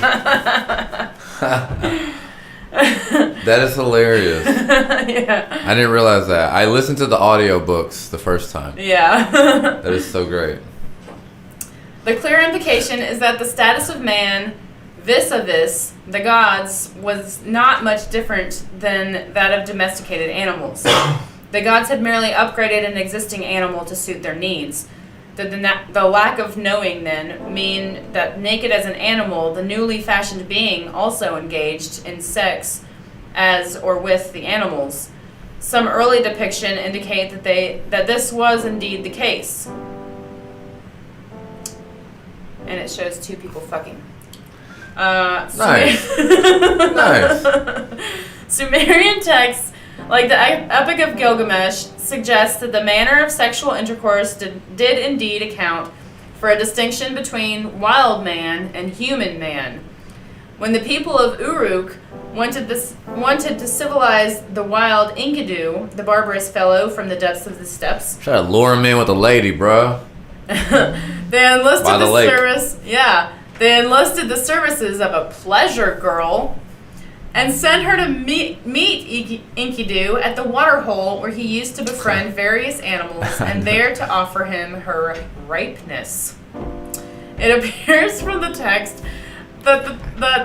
That is hilarious. Yeah. I didn't realize that. I listened to the audiobooks the first time. Yeah. That is so great. The clear implication is that the status of man vis-a-vis the gods was not much different than that of domesticated animals. The gods had merely upgraded an existing animal to suit their needs. The lack of knowing, then, mean that naked as an animal, the newly fashioned being also engaged in sex as or with the animals. Some early depiction indicate that this was indeed the case. And it shows two people fucking. Nice. Nice. Sumerian texts, like the Epic of Gilgamesh, suggest that the manner of sexual intercourse did indeed account for a distinction between wild man and human man. When the people of Uruk wanted to civilize the wild Enkidu, the barbarous fellow from the depths of the steppes, Try to lure him in with a lady, bro. they enlisted By the lake. They enlisted the services of a pleasure girl and sent her to meet Enkidu at the water hole where he used to befriend various animals and there to offer him her ripeness. It appears from the text that the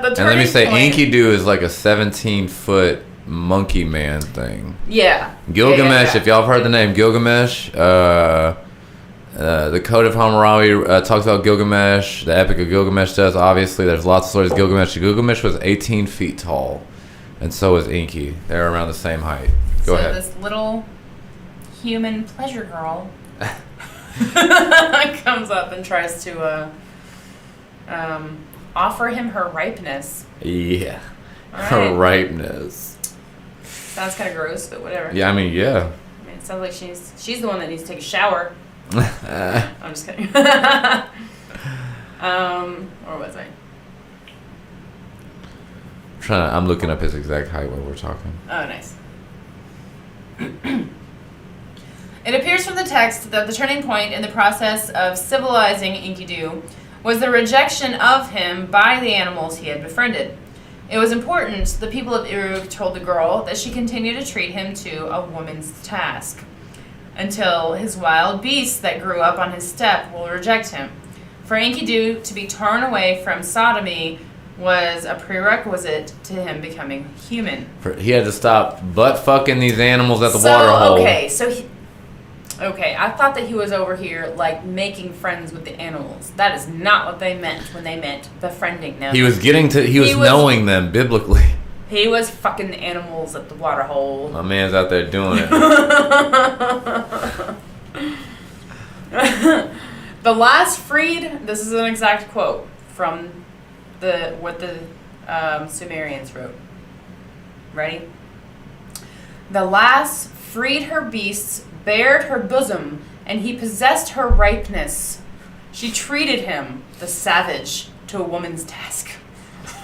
And turning let me say, point, Enkidu is like a 17-foot monkey man thing. Yeah. Gilgamesh, Yeah. if y'all have heard the name Gilgamesh, the Code of Hammurabi talks about Gilgamesh. The Epic of Gilgamesh does, obviously. There's lots of stories of Gilgamesh. Gilgamesh was 18 feet tall, and so was Enki. They're around the same height. Go ahead. So this little human pleasure girl comes up and tries to offer him her ripeness. Yeah. All Her right. ripeness. Sounds kind of gross, but whatever. Yeah, I mean, yeah. I mean, it sounds like she's the one that needs to take a shower. I'm just kidding. Where was I? I'm looking up his exact height while we're talking. Oh, nice. It appears from the text that the turning point in the process of civilizing Enkidu was the rejection of him by the animals he had befriended. It was important, the people of Uruk told the girl, that she continue to treat him to a woman's task, until his wild beasts that grew up on his steppe will reject him. For Enkidu to be torn away from sodomy was a prerequisite to him becoming human. He had to stop butt fucking these animals at the water hole. Okay, I thought that he was over here, like, making friends with the animals. That is not what they meant when they meant befriending them. He was knowing them biblically. He was fucking the animals at the water hole. My man's out there doing it. The last freed, this is an exact quote from what the Sumerians wrote. Ready? The lass freed her beasts, bared her bosom, and he possessed her ripeness. She treated him, the savage, to a woman's task.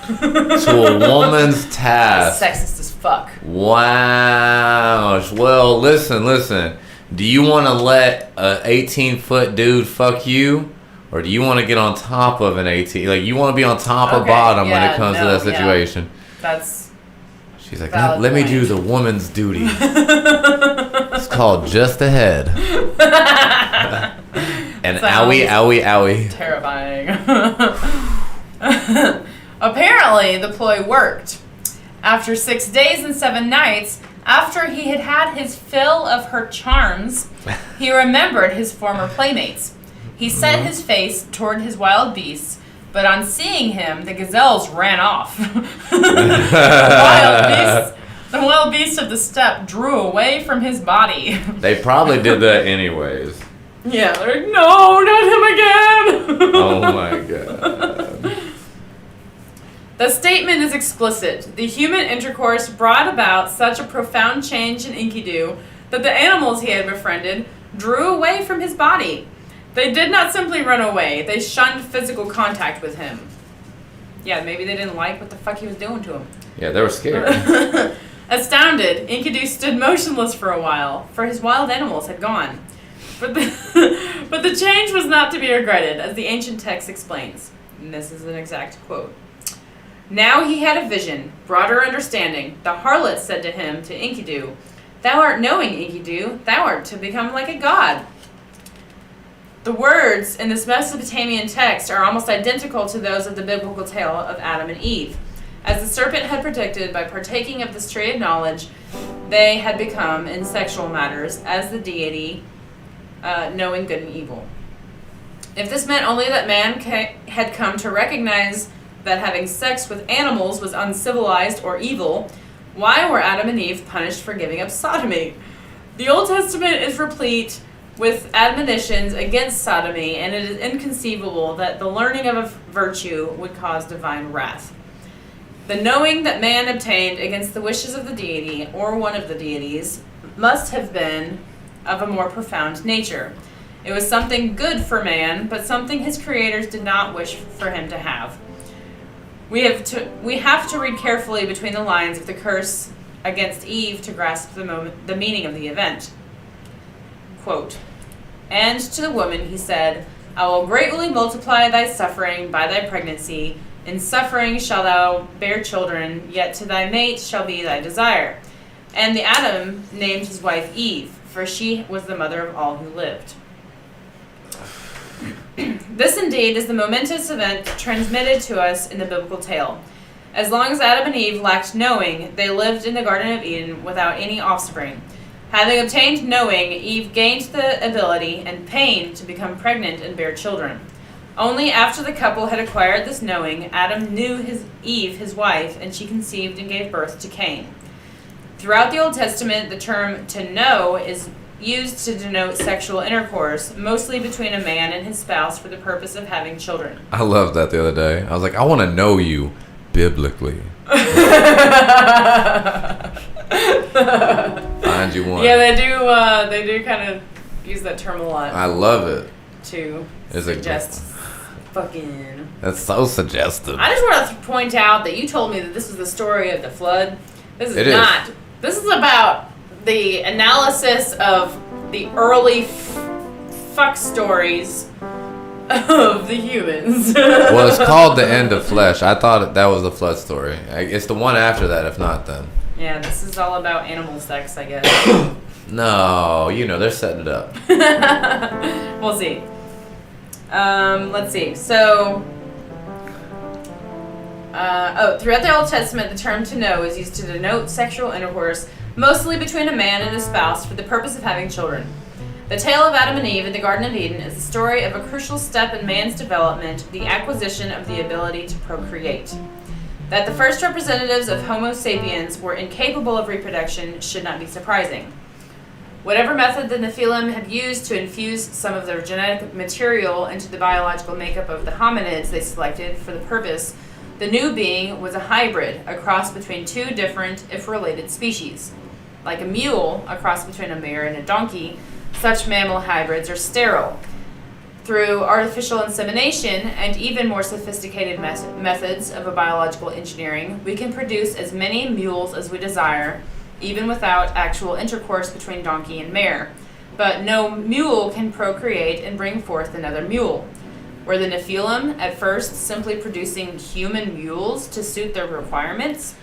To a woman's task. Sexist as fuck. Wow. Well, listen. Do you want to let a 18-foot dude fuck you? Or do you want to get on top of an 18? Like, you want to be on top or bottom when it comes to that situation? That's... She's like, valid let me point. do the woman's duty. It's called just ahead. And owie. Terrifying. Apparently, the ploy worked. After 6 days and 7 nights, after he had had his fill of her charms, he remembered his former playmates. He set his face toward his wild beasts, but on seeing him, the gazelles ran off. The wild beasts of the steppe drew away from his body. They probably did that anyways. Yeah, they're like, no, not him again. Oh my god. The statement is explicit. The human intercourse brought about such a profound change in Enkidu that the animals he had befriended drew away from his body. They did not simply run away, they shunned physical contact with him. Yeah, maybe they didn't like what the fuck he was doing to them. Yeah, they were scared. Astounded, Enkidu stood motionless for a while, for his wild animals had gone. But the change was not to be regretted, as the ancient text explains. And this is an exact quote. Now he had a vision, broader understanding. The harlot said to him, to Enkidu, "Thou art knowing, Enkidu, thou art to become like a god." The words in this Mesopotamian text are almost identical to those of the biblical tale of Adam and Eve. As the serpent had predicted, by partaking of this tree of knowledge, they had become, in sexual matters, as the deity, knowing good and evil. If this meant only that man had come to recognize that having sex with animals was uncivilized or evil, why were Adam and Eve punished for giving up sodomy? The Old Testament is replete with admonitions against sodomy, and it is inconceivable that the learning of a virtue would cause divine wrath. The knowing that man obtained against the wishes of the deity, or one of the deities, must have been of a more profound nature. It was something good for man, but something his creators did not wish for him to have. We have to read carefully between the lines of the curse against Eve to grasp the meaning of the event. Quote, "And to the woman he said, I will greatly multiply thy suffering by thy pregnancy. In suffering shalt thou bear children, yet to thy mate shall be thy desire. And the Adam named his wife Eve, for she was the mother of all who lived." This indeed is the momentous event transmitted to us in the biblical tale. As long as Adam and Eve lacked knowing, they lived in the Garden of Eden without any offspring. Having obtained knowing, Eve gained the ability and pain to become pregnant and bear children. Only after the couple had acquired this knowing, Adam knew Eve, his wife, and she conceived and gave birth to Cain. Throughout the Old Testament, the term "to know" is used to denote sexual intercourse, mostly between a man and his spouse for the purpose of having children. I loved that the other day. I was like, I want to know you biblically. Find you one. Yeah, they do kind of use that term a lot. I love it. To It's suggest fucking. That's so suggestive. I just want to point out that you told me that this is the story of the flood. This is It not. This is about the analysis of the early fuck stories of the humans. Well, it's called The End of Flesh. I thought that was the flood story. It's the one after that, if not then. Yeah, this is all about animal sex, I guess. No, they're setting it up. We'll see. Let's see. So, throughout the Old Testament, the term "to know" is used to denote sexual intercourse, mostly between a man and his spouse, for the purpose of having children. The tale of Adam and Eve in the Garden of Eden is the story of a crucial step in man's development, the acquisition of the ability to procreate. That the first representatives of Homo sapiens were incapable of reproduction should not be surprising. Whatever method the Nephilim had used to infuse some of their genetic material into the biological makeup of the hominids they selected for the purpose, the new being was a hybrid, a cross between two different, if related, species. Like a mule, a cross between a mare and a donkey, such mammal hybrids are sterile. Through artificial insemination and even more sophisticated methods of a biological engineering, we can produce as many mules as we desire, even without actual intercourse between donkey and mare. But no mule can procreate and bring forth another mule. Were the Nephilim at first simply producing human mules to suit their requirements?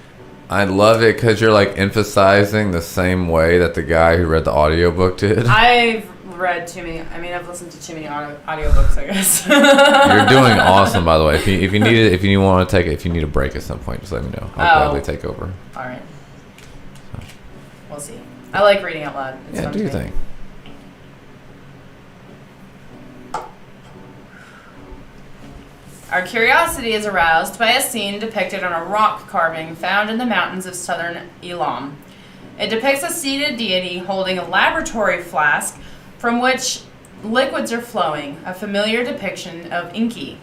I love it because you're emphasizing the same way that the guy who read the audiobook did. I've read too many. I mean, I've listened to too many audiobooks, I guess. You're doing awesome, by the way. If you need it, if you want to take it, if you need a break at some point, just let me know. I'll gladly take over. All right. We'll see. I like reading out loud. It's fun do to you me. think? Our curiosity is aroused by a scene depicted on a rock carving found in the mountains of southern Elam. It depicts a seated deity holding a laboratory flask from which liquids are flowing, a familiar depiction of Enki,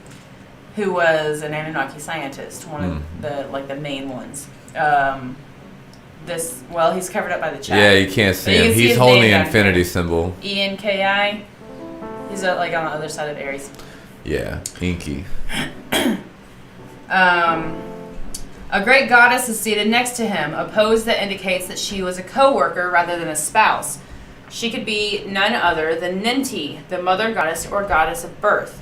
who was an Anunnaki scientist, one of the main ones. He's covered up by the chat. Yeah, you can't see him. See He's his holding name the down infinity here. symbol. ENKI. He's on the other side of Aries. Yeah, Inky. A great goddess is seated next to him, a pose that indicates that she was a co-worker rather than a spouse. She could be none other than Ninti, the mother goddess or goddess of birth.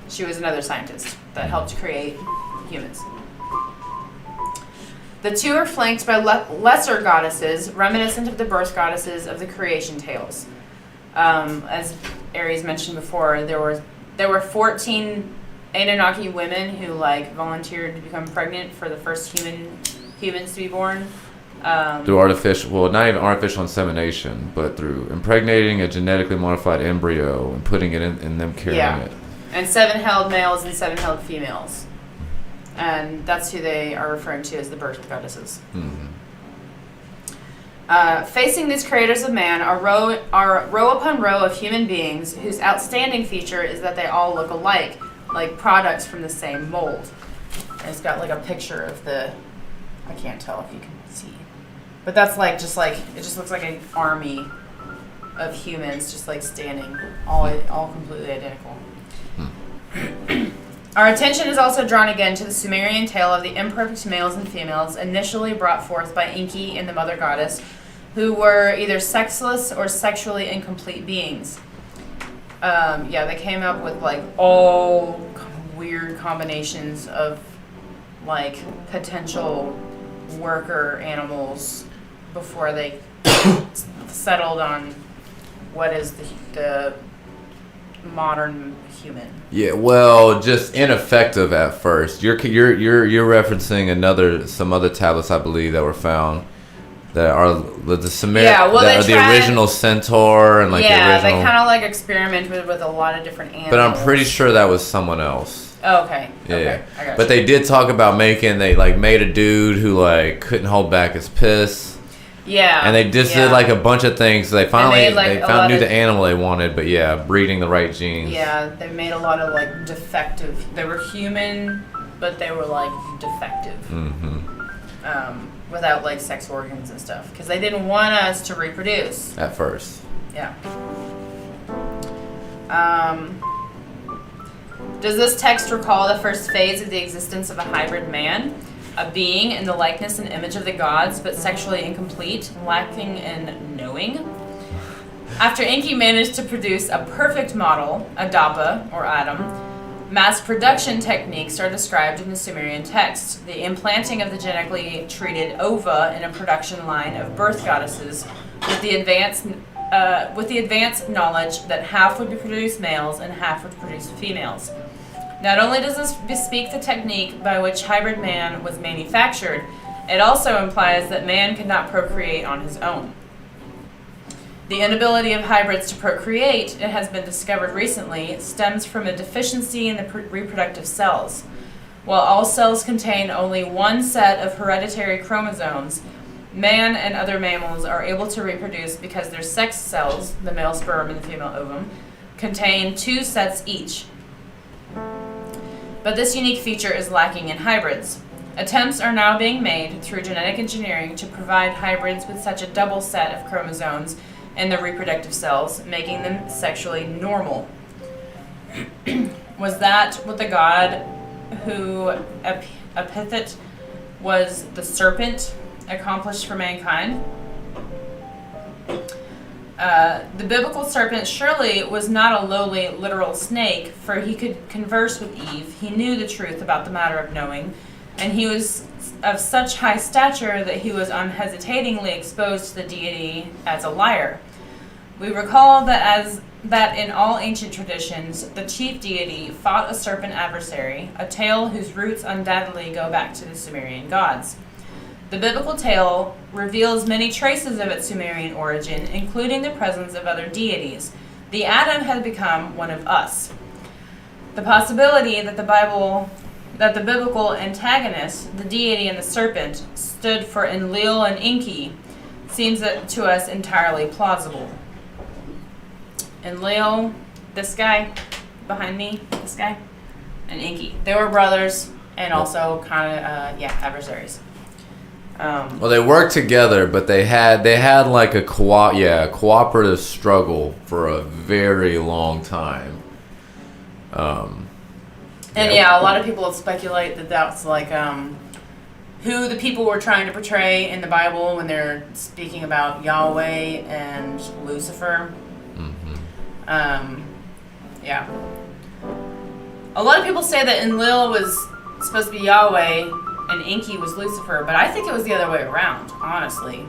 She was another scientist that helped create humans. The two are flanked by lesser goddesses, reminiscent of the birth goddesses of the creation tales. As Aries mentioned before, there were 14 Anunnaki women who volunteered to become pregnant for the first humans to be born. Through artificial, not even artificial insemination, but through impregnating a genetically modified embryo and putting it in them carrying it. And 7 held males and 7 held females. And that's who they are referring to as the birth goddesses. Mm-hmm. Facing these creators of man are row upon row of human beings whose outstanding feature is that they all look alike, like products from the same mold. And it's got a picture of I can't tell if you can see, but that's it just looks like an army of humans just standing all completely identical. Our attention is also drawn again to the Sumerian tale of the imperfect males and females initially brought forth by Enki and the mother goddess, who were either sexless or sexually incomplete beings. They came up with all weird combinations of potential worker animals before they settled on what is the modern human. Yeah, well, just ineffective at first. You're referencing some other tablets, I believe, that were found that are the Sumerian, the original centaur and the original. They kind of experimented with a lot of different animals. But I'm pretty sure that was someone else. Oh, okay. Yeah. Okay. I got But they did talk about made a dude who couldn't hold back his piss. Yeah. And they just did a bunch of things. They finally knew the animal they wanted, but breeding the right genes. Yeah, they made a lot of defective. They were human, but they were defective. Mm-hmm. Without sex organs and stuff, because they didn't want us to reproduce. At first. Yeah. Does this text recall the first phase of the existence of a hybrid man? A being in the likeness and image of the gods, but sexually incomplete, lacking in knowing? After Enki managed to produce a perfect model, Adapa, or Adam, mass production techniques are described in the Sumerian text. The implanting of the genetically treated ova in a production line of birth goddesses with the advanced knowledge that half would produce males and half would produce females. Not only does this bespeak the technique by which hybrid man was manufactured, it also implies that man could not procreate on his own. The inability of hybrids to procreate, it has been discovered recently, stems from a deficiency in the reproductive cells. While all cells contain only one set of hereditary chromosomes, man and other mammals are able to reproduce because their sex cells, the male sperm and the female ovum, contain 2 sets each. But this unique feature is lacking in hybrids. Attempts are now being made through genetic engineering to provide hybrids with such a double set of chromosomes in the reproductive cells, making them sexually normal. Was that what the god who epithet was the serpent accomplished for mankind? The biblical serpent surely was not a lowly literal snake, for he could converse with Eve. He knew the truth about the matter of knowing, and he was of such high stature that he was unhesitatingly exposed to the deity as a liar. We recall that as that in all ancient traditions, the chief deity fought a serpent adversary, a tale whose roots undoubtedly go back to the Sumerian gods. The biblical tale reveals many traces of its Sumerian origin, including the presence of other deities. The Adam had become one of us. The possibility that the biblical antagonists, the deity and the serpent, stood for Enlil and Enki, seems to us entirely plausible. Enlil, this guy behind me, this guy, and Enki. They were brothers and also kind of adversaries. Well, they worked together, but they had like a cooperative struggle for a very long time. A lot of people speculate that that's like who the people were trying to portray in the Bible when they're speaking about Yahweh and Lucifer. A lot of people say that Enlil was supposed to be Yahweh and Enki was Lucifer, but I think it was the other way around, honestly.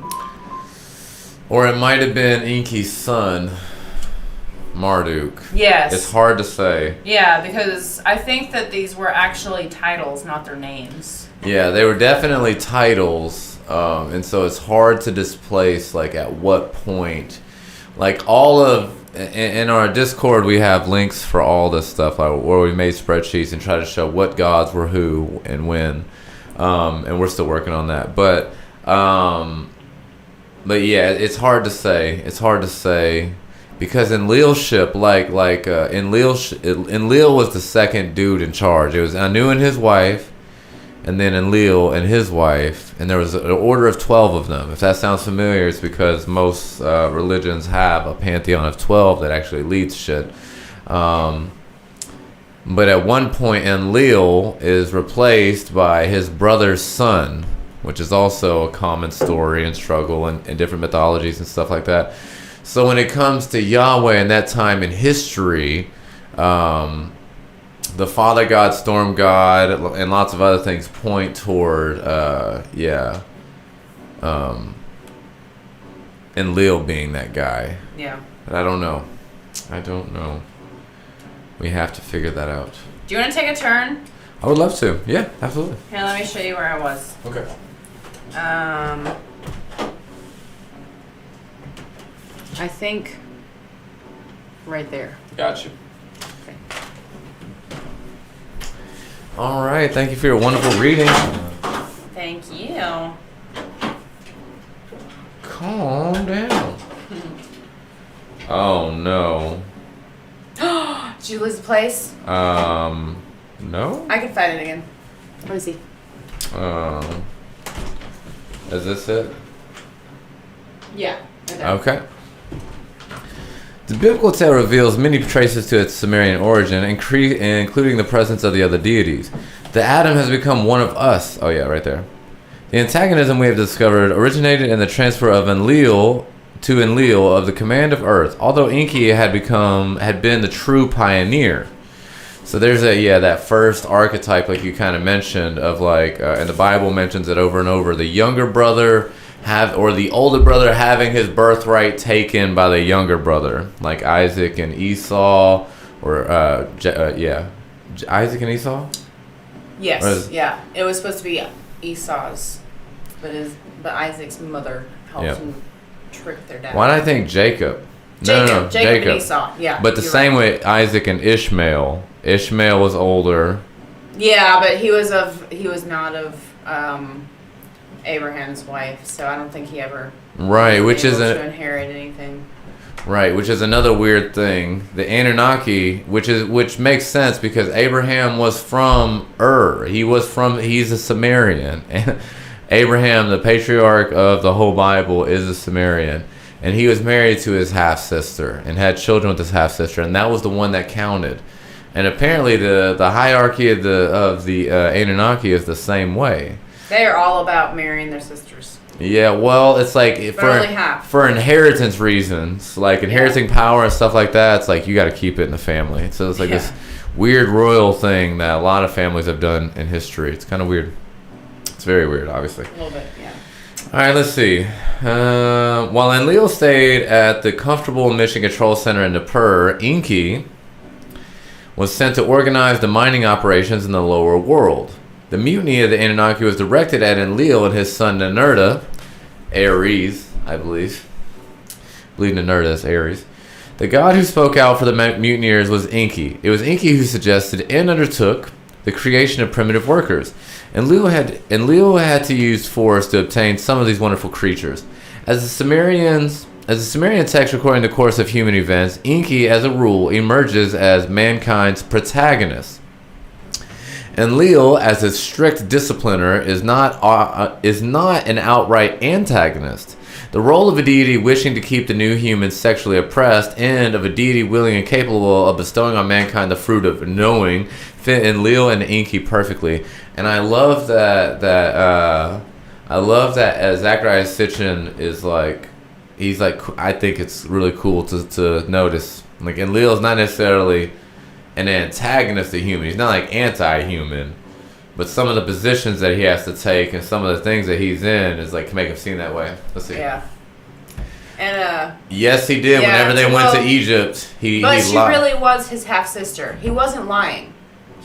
Or it might have been Enki's son, Marduk. Yes. It's hard to say. Yeah, because I think that these were actually titles, not their names. Yeah, they were definitely titles, and so it's hard to displace, like, at what point. Like, in our Discord, we have links for all this stuff, like, where we made spreadsheets and try to show what gods were who and when, and we're still working on that. But yeah, it's hard to say. It's hard to say. Because Enlilship, Enlil was the second dude in charge. It was Anu and his wife, and then Enlil and his wife, and there was an order of 12 of them. If that sounds familiar, it's because most religions have a pantheon of 12 that actually leads shit. But at one point, Enlil is replaced by his brother's son, which is also a common story and struggle in different mythologies and stuff like that. So when it comes to Yahweh in that time in history, the Father God, Storm God, and lots of other things point toward, Enlil being that guy. Yeah. But I don't know. We have to figure that out. Do you want to take a turn? I would love to. Yeah, absolutely. Here, let me show you where I was. Okay. I think right there. Got you. Okay. All right. Thank you for your wonderful reading. Thank you. Calm down. Oh, no. Did you lose the place? No. I can find it again. Let me see. Is this it? Yeah. Right there. Okay. The biblical tale reveals many traces to its Sumerian origin, including the presence of the other deities. The Adam has become one of us. Oh yeah, right there. The antagonism we have discovered originated in the transfer of Enlil to Enlil of the command of Earth, although Enki had been the true pioneer. So there's that first archetype, like you kind of mentioned, of like, and the Bible mentions it over and over, the younger brother the older brother having his birthright taken by the younger brother, like Isaac and Esau, or Isaac and Esau. Yes. Yeah. It was supposed to be Esau's, but Isaac's mother helped him trick their dad. Why did I think Jacob? No, Jacob and Esau. Yeah. But the same way Isaac and Ishmael. Ishmael was older. Yeah, but he was not of Abraham's wife, so I don't think he ever which is to inherit anything. Right, which is another weird thing. The Anunnaki, which makes sense because Abraham was from Ur. He's a Sumerian. And Abraham, the patriarch of the whole Bible, is a Sumerian. And he was married to his half-sister and had children with his half-sister, and that was the one that counted. And apparently the hierarchy of the Anunnaki is the same way. They are all about marrying their sisters. Yeah, well, it's like for inheritance reasons, like inheriting power and stuff like that. It's like you got to keep it in the family. So it's like this weird royal thing that a lot of families have done in history. It's kind of weird. It's very weird, obviously. A little bit, yeah. All right, let's see. While Enlil stayed at the comfortable Mission Control Center in Nippur, Enki was sent to organize the mining operations in the lower world. The mutiny of the Anunnaki was directed at Enlil and his son Ninurta, Ares, I believe. I believe Ninurta is Ares. The god who spoke out for the mutineers was Enki. It was Enki who suggested and undertook the creation of primitive workers. Enlil had to use force to obtain some of these wonderful creatures. As the Sumerian text recording the course of human events, Enki, as a rule, emerges as mankind's protagonist. Enlil, as a strict discipliner, is not an outright antagonist. The role of a deity wishing to keep the new humans sexually oppressed and of a deity willing and capable of bestowing on mankind the fruit of knowing fit Enlil and Enki perfectly. And I love that Zachariah Sitchin is like, he's like, I think it's really cool to notice. Like, Enlil is not necessarily an antagonist to human. He's not like anti-human. But some of the positions that he has to take and some of the things that he's in is like, can make him seem that way. Let's see. Yeah. And yes, he did. Whenever they went to Egypt, he she really was his half sister. He wasn't lying.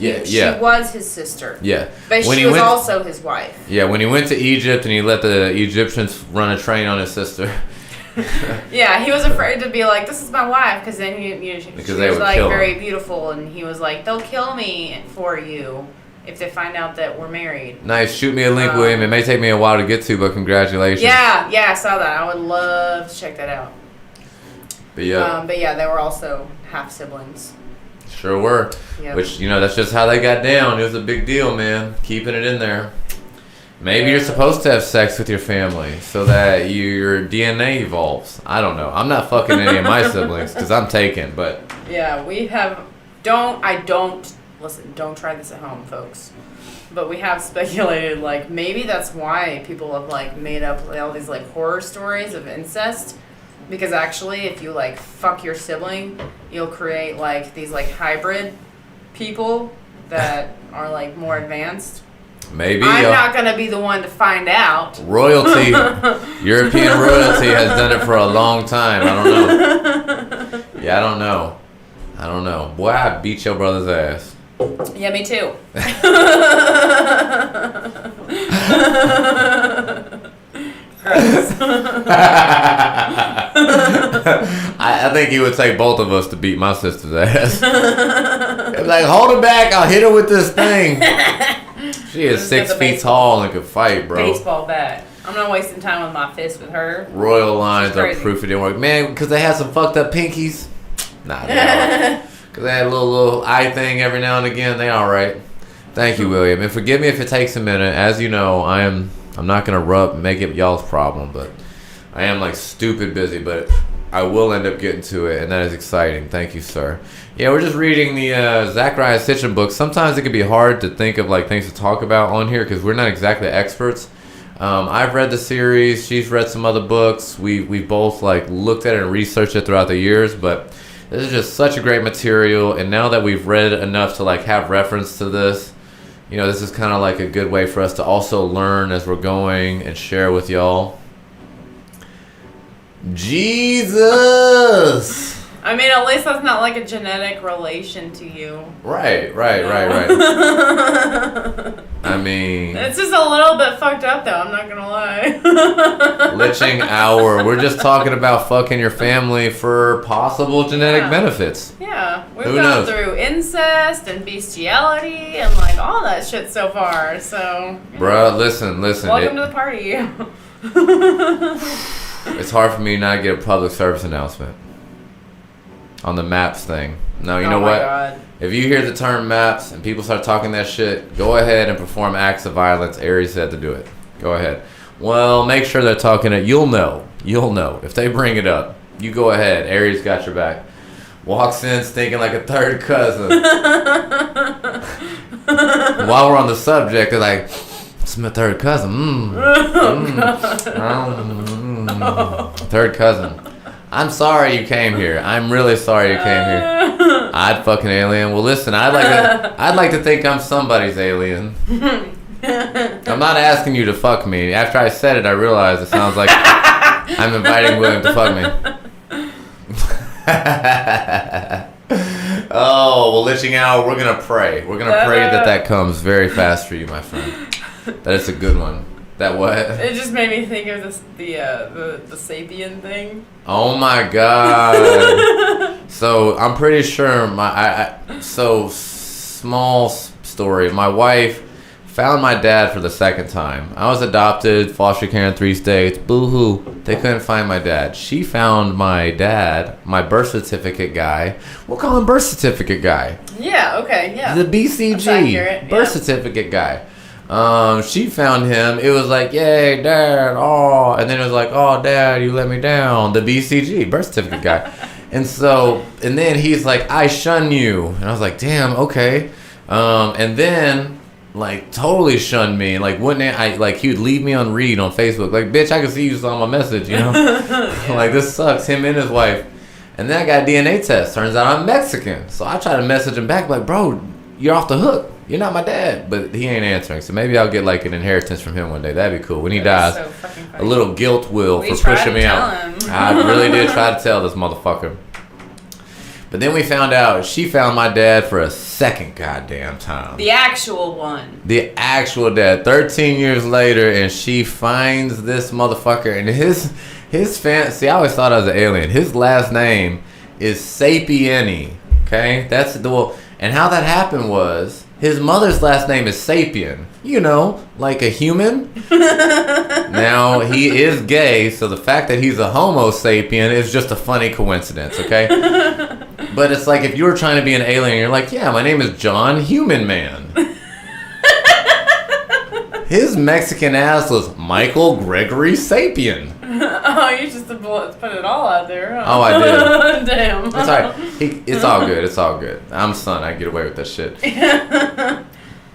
She was his sister. Yeah. But she was also his wife. Yeah, when he went to Egypt and he let the Egyptians run a train on his sister. Yeah, he was afraid to be like, this is my wife, because then she was like very beautiful, and he was like, they'll kill me for you if they find out that we're married. Nice. Shoot me a link, William. It may take me a while to get to, but congratulations. Yeah, I saw that. I would love to check that out. But yeah. They were also half siblings. Sure were. Yep. Which, that's just how they got down. It was a big deal, man. Keeping it in there. Maybe you're supposed to have sex with your family so that your DNA evolves. I don't know. I'm not fucking any of my siblings because I'm taken, but... Yeah, we have... Listen, don't try this at home, folks. But we have speculated, like, maybe that's why people have, like, made up all these, like, horror stories of incest. Because actually, if you, like, fuck your sibling, you'll create, like, these, like, hybrid people that are, like, more advanced. Maybe. I'm not going to be the one to find out. Royalty. European royalty has done it for a long time. I don't know. Yeah, I don't know. Boy, I beat your brother's ass. Yeah, me too. I think he would take both of us to beat my sister's ass. Like, hold her back, I'll hit her with this thing. She is 6 feet tall and could fight, bro. Baseball bat. I'm not wasting time with my fist with her. Royal lines are proof it didn't work. Man, because they had some fucked up pinkies. Nah, because they had a little eye thing every now and again. They all right. Thank you, William. And forgive me if it takes a minute. As you know, I'm not going to make it y'all's problem, but I am like stupid busy, but I will end up getting to it, and that is exciting. Thank you, sir. Yeah, we're just reading the Zachariah Sitchin book. Sometimes it can be hard to think of like things to talk about on here because we're not exactly experts. I've read the series. She's read some other books. We've both like looked at it and researched it throughout the years, but this is just such a great material. And now that we've read enough to like have reference to this, this is kind of like a good way for us to also learn as we're going and share with y'all. Jesus! I mean, at least that's not like a genetic relation to you. Right. I mean... It's just a little bit fucked up, though. I'm not going to lie. Liching hour. We're just talking about fucking your family for possible genetic benefits. Yeah. We've gone through incest and bestiality and, like, all that shit so far, so... Bruh, listen. Welcome to the party. It's hard for me not to get a public service announcement on the MAPS thing. No, you know what? God. If you hear the term MAPS and people start talking that shit, go ahead and perform acts of violence. Aries said to do it. Go ahead. Well, make sure they're talking it. You'll know. If they bring it up, you go ahead. Aries got your back. Walks in stinking like a third cousin. While we're on the subject, they're like, it's my third cousin. Third cousin. I'm sorry you came here. I'm really sorry you came here. I'd fucking alien. Well, listen, I'd like to think I'm somebody's alien. I'm not asking you to fuck me. After I said it, I realized it sounds like I'm inviting William to fuck me. Oh, well, liching out, we're going to pray. We're going to pray that comes very fast for you, my friend. That is a good one. That what? It just made me think of this, the sapien thing. Oh my God. So I'm pretty sure so small story. My wife found my dad for the second time. I was adopted, foster care in 3 states. Boo-hoo. They couldn't find my dad. She found my dad, my birth certificate guy. We'll call him birth certificate guy. Yeah, okay, yeah. The BCG, birth certificate guy. She found him. It was like, yay, Dad, oh. And then it was like, oh, Dad, you let me down. The BCG, birth certificate guy. And then he's like, I shun you. And I was like, damn, okay. And then, like, totally shunned me. Like, he would leave me on read on Facebook. Like, bitch, I can see you saw my message, you know? Yeah. Like, this sucks, him and his wife. And then I got a DNA test. Turns out I'm Mexican. So I try to message him back, like, bro, you're off the hook. You're not my dad. But he ain't answering. So maybe I'll get, like, an inheritance from him one day. That'd be cool. When he dies, so fucking funny. A little guilt will for pushing me out. I really did try to tell this motherfucker. But then we found out she found my dad for a second goddamn time. The actual one. The actual dad. 13 years later, and she finds this motherfucker. And his see, I always thought I was an alien. His last name is Sapieni. Okay? That's the... And how that happened was, his mother's last name is Sapien. You know, like a human. Now, he is gay, so the fact that he's a homo sapien is just a funny coincidence, okay? But it's like if you were trying to be an alien, you're like, yeah, my name is John Human Man. His Mexican ass was Michael Gregory Sapien. Oh, you just put it all out there. Huh? Oh, I did. Damn. It's all right. It's all good. It's all good. I'm son. I get away with that shit.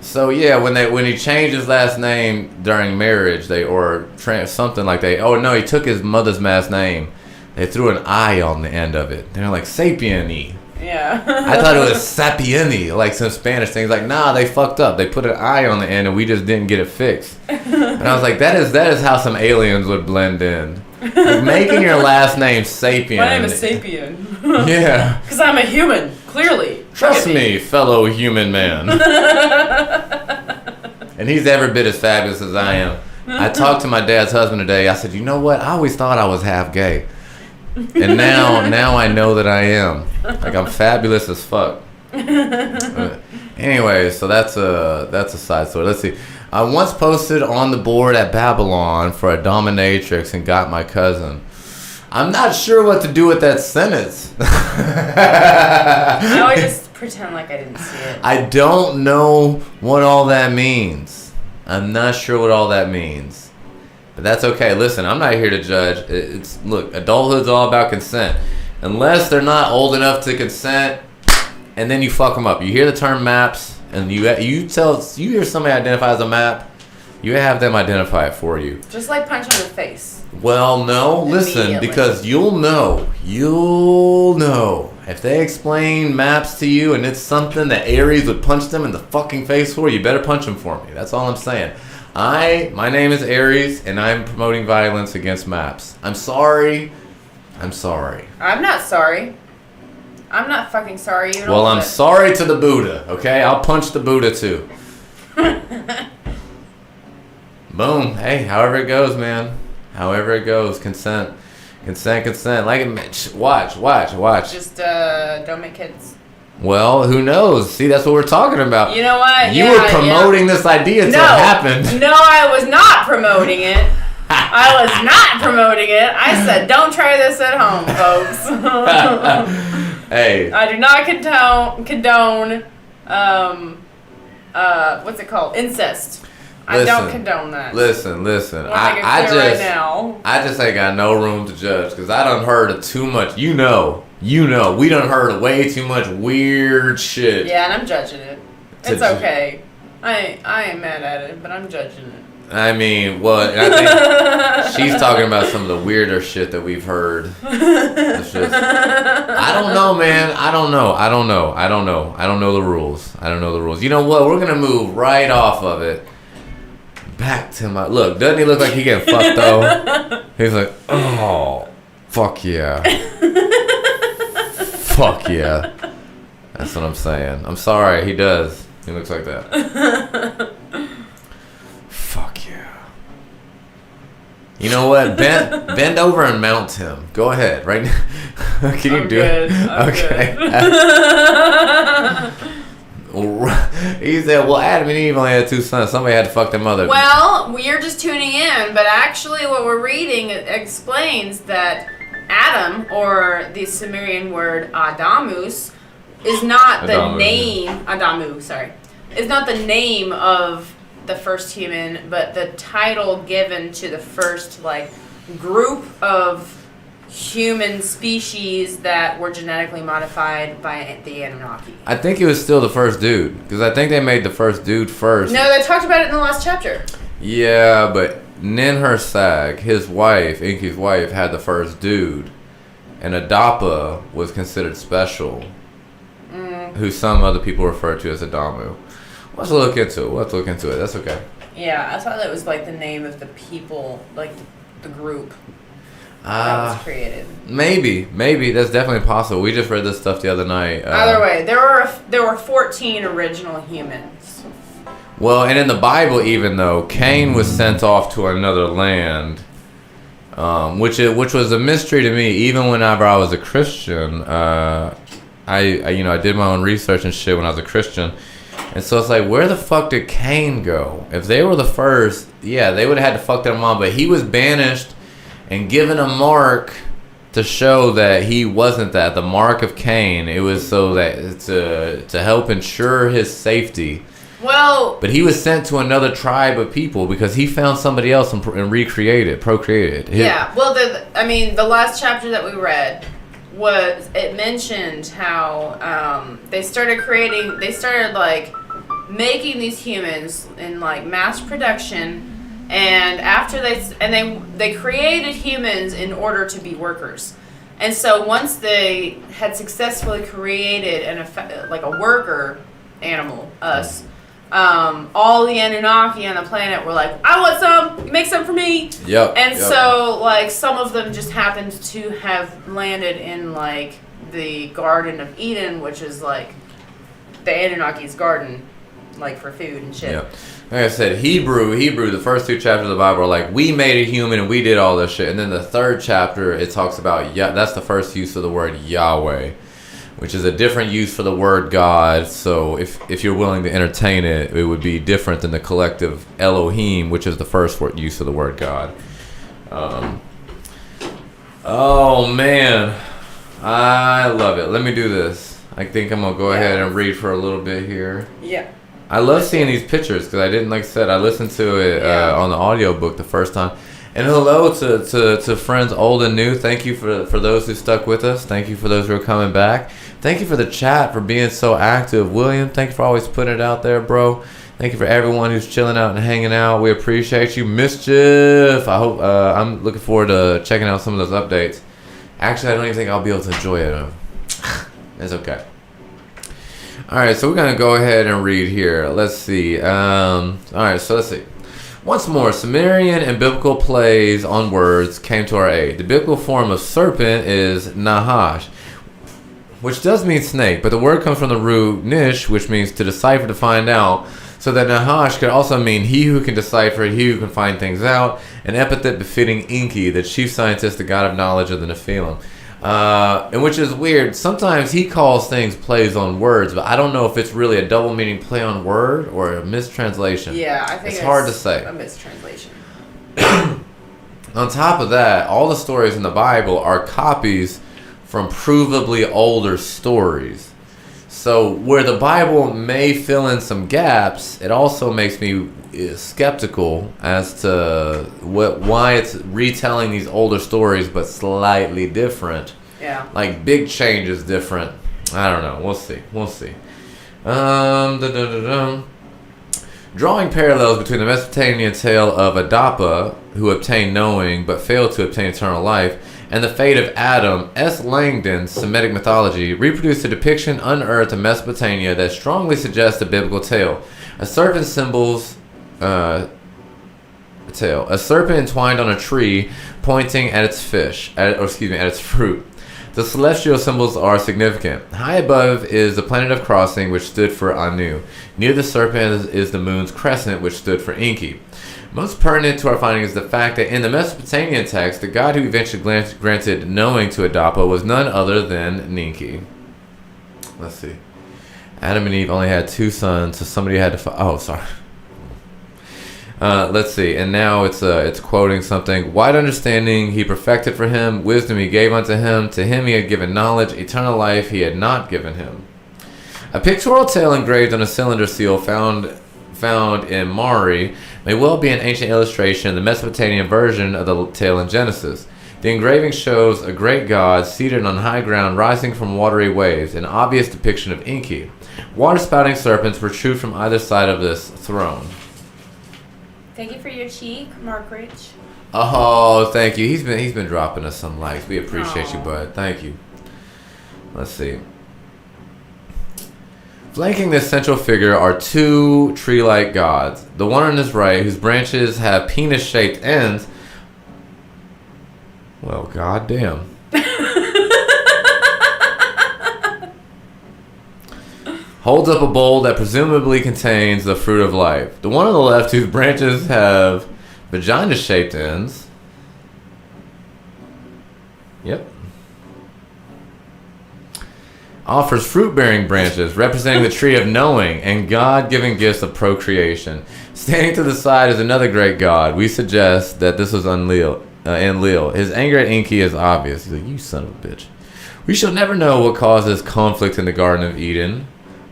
So yeah, when he changed his last name during marriage, something like that. Oh no, he took his mother's last name. They threw an I on the end of it. They're like Sapien-y. Yeah. I thought it was Sapieni, like some Spanish things. Like, nah, they fucked up. They put an I on the end, and we just didn't get it fixed. And I was like, that is how some aliens would blend in. Like, making your last name Sapien. My name is Sapien. Yeah. Because I'm a human, clearly. Trust me, fellow human man. And he's every bit as fabulous as I am. I talked to my dad's husband today. I said, you know what? I always thought I was half gay. And now I know that I am. Like, I'm fabulous as fuck. Anyway, so that's a side story. Let's see. I once posted on the board at Babylon for a dominatrix and got my cousin. I'm not sure what to do with that sentence. I would just pretend like I didn't see it. I don't know what all that means. I'm not sure what all that means. But that's okay. Listen, I'm not here to judge. Look, adulthood's all about consent. Unless they're not old enough to consent, and then you fuck them up. You hear the term maps, and you hear somebody identify as a map, you have them identify it for you. Just like punch on the face. Well, no, listen, because you'll know if they explain maps to you and it's something that Aries would punch them in the fucking face for, you better punch them for me. That's all I'm saying. My name is Aries, and I'm promoting violence against maps. I'm sorry. I'm not sorry. I'm not fucking sorry. Well, I'm sorry to the Buddha, okay? I'll punch the Buddha, too. Boom. Hey, however it goes, man. However it goes. Consent. Like, watch. Just don't make kids. Well, who knows? See, that's what we're talking about. You know what? You were promoting this idea until it happened. No, I was not promoting it. I said, don't try this at home, folks. Hey. I do not condone what's it called? Incest. I don't condone that. Listen. I just ain't got no room to judge because I done heard of too much. You know, we done heard of way too much weird shit. Yeah, and I'm judging it. It's okay. I ain't mad at it, but I'm judging it. I mean, well, I think she's talking about some of the weirder shit that we've heard. It's just, I don't know, man. I don't know the rules. You know what? We're gonna move right off of it. back to my look. Doesn't he look like he getting fucked though? He's like, oh, fuck yeah, fuck yeah. That's what I'm saying. I'm sorry, he does. He looks like that. Fuck yeah. You know what? Bend over and mount him. Go ahead, right now. Can you do it? Okay. He said, well, Adam and Eve only had 2 sons. Somebody had to fuck their mother. Well, you're just tuning in, but actually what we're reading explains that Adam, or the Sumerian word Adamus, is not the name, Adamu, sorry, is not the name of the first human, but the title given to the first, like, group of human species that were genetically modified by the Anunnaki. I think he was still the first dude, because I think they made the first dude first. No, they talked about it in the last chapter. Yeah, but Ninhursag, his wife, Enki's wife, had the first dude, and Adapa was considered special, who some other people refer to as Adamu. Let's look into it. That's okay. Yeah, I thought that was like the name of the people, like the group that was created. Maybe that's definitely possible. We just read this stuff the other night. Either way, there were 14 original humans. Well, and in the Bible, even though Cain was sent off to another land, which was a mystery to me. Even whenever I was a Christian, I did my own research and shit when I was a Christian. And so it's like, where the fuck did Cain go? If they were the first, yeah, they would have had to fuck their mom. But he was banished and given a mark to show that he wasn't that. The mark of Cain. It was so that to help ensure his safety. Well, but he was sent to another tribe of people because he found somebody else and procreated. Yeah. Well, the last chapter that we read it mentioned how they started like making these humans in like mass production, and after they created humans in order to be workers. And so once they had successfully created a worker animal, us, all the Anunnaki on the planet were like, I want some, make some for me. Yep. And so like some of them just happened to have landed in like the Garden of Eden, which is like the Anunnaki's garden, like for food and shit. Yep. Like I said, Hebrew, the first 2 chapters of the Bible are like, we made a human and we did all this shit. And then the 3rd chapter, it talks about, that's the first use of the word Yahweh, which is a different use for the word God. So if you're willing to entertain it, it would be different than the collective Elohim, which is the first use of the word God. Oh, man. I love it. Let me do this. I think I'm going to go ahead and read for a little bit here. Yeah. I love seeing these pictures because I didn't, like I said, I listened to it on the audiobook the first time. And hello to friends old and new. Thank you for those who stuck with us. Thank you for those who are coming back. Thank you for the chat, for being so active. William, thank you for always putting it out there, bro. Thank you for everyone who's chilling out and hanging out. We appreciate you. Mischief. I hope I'm looking forward to checking out some of those updates. Actually, I don't even think I'll be able to enjoy it. It's okay. All right, so we're going to go ahead and read here. Let's see. All right, so let's see. Once more, Sumerian and biblical plays on words came to our aid. The biblical form of serpent is Nahash, which does mean snake, but the word comes from the root nish, which means to decipher, to find out. So that Nahash could also mean he who can decipher, he who can find things out, an epithet befitting Enki, the chief scientist, the god of knowledge of the Nephilim. And which is weird. Sometimes he calls things plays on words, but I don't know if it's really a double meaning play on word or a mistranslation. Yeah, I think it's hard to say. A mistranslation. On top of that, all the stories in the Bible are copies from provably older stories. So where the Bible may fill in some gaps, it also makes me skeptical as to why it's retelling these older stories but slightly different. Yeah. Like big change is different. I don't know. We'll see. Drawing parallels between the Mesopotamian tale of Adapa, who obtained knowing but failed to obtain eternal life, and the fate of Adam, S. Langdon's Semitic mythology reproduced a depiction unearthed in Mesopotamia that strongly suggests a biblical tale. A serpent symbols tail. A serpent entwined on a tree, pointing at its at its fruit. The celestial symbols are significant. High above is the planet of crossing, which stood for Anu. Near the serpent is the moon's crescent, which stood for Enki. Most pertinent to our finding is the fact that in the Mesopotamian text, the god who eventually granted knowing to Adapa was none other than Ninki. Let's see. Adam and Eve only had 2 sons, so somebody had to... Oh, sorry. Let's see. And now it's quoting something. Wide understanding he perfected for him. Wisdom he gave unto him. To him he had given knowledge. Eternal life he had not given him. A pictorial tale engraved on a cylinder seal found in Mari may well be an ancient illustration, the Mesopotamian version of the tale in Genesis. The engraving shows a great god seated on high ground rising from watery waves, an obvious depiction of Enki. Water-spouting serpents protrude from either side of this throne. Thank you for your cheek, Mark Rich. Oh, thank you. He's been dropping us some likes. We appreciate you, bud. Thank you. Let's see. Flanking this central figure are 2 tree-like gods. The one on his right, whose branches have penis-shaped ends. Well, goddamn. Holds up a bowl that presumably contains the fruit of life. The one on the left, whose branches have vagina-shaped ends. Yep. Offers fruit-bearing branches representing the tree of knowing and God-given gifts of procreation. Standing to the side is another great god. We suggest that this was Enlil. His anger at Enki is obvious. He's like, you son of a bitch. We shall never know what causes conflict in the Garden of Eden.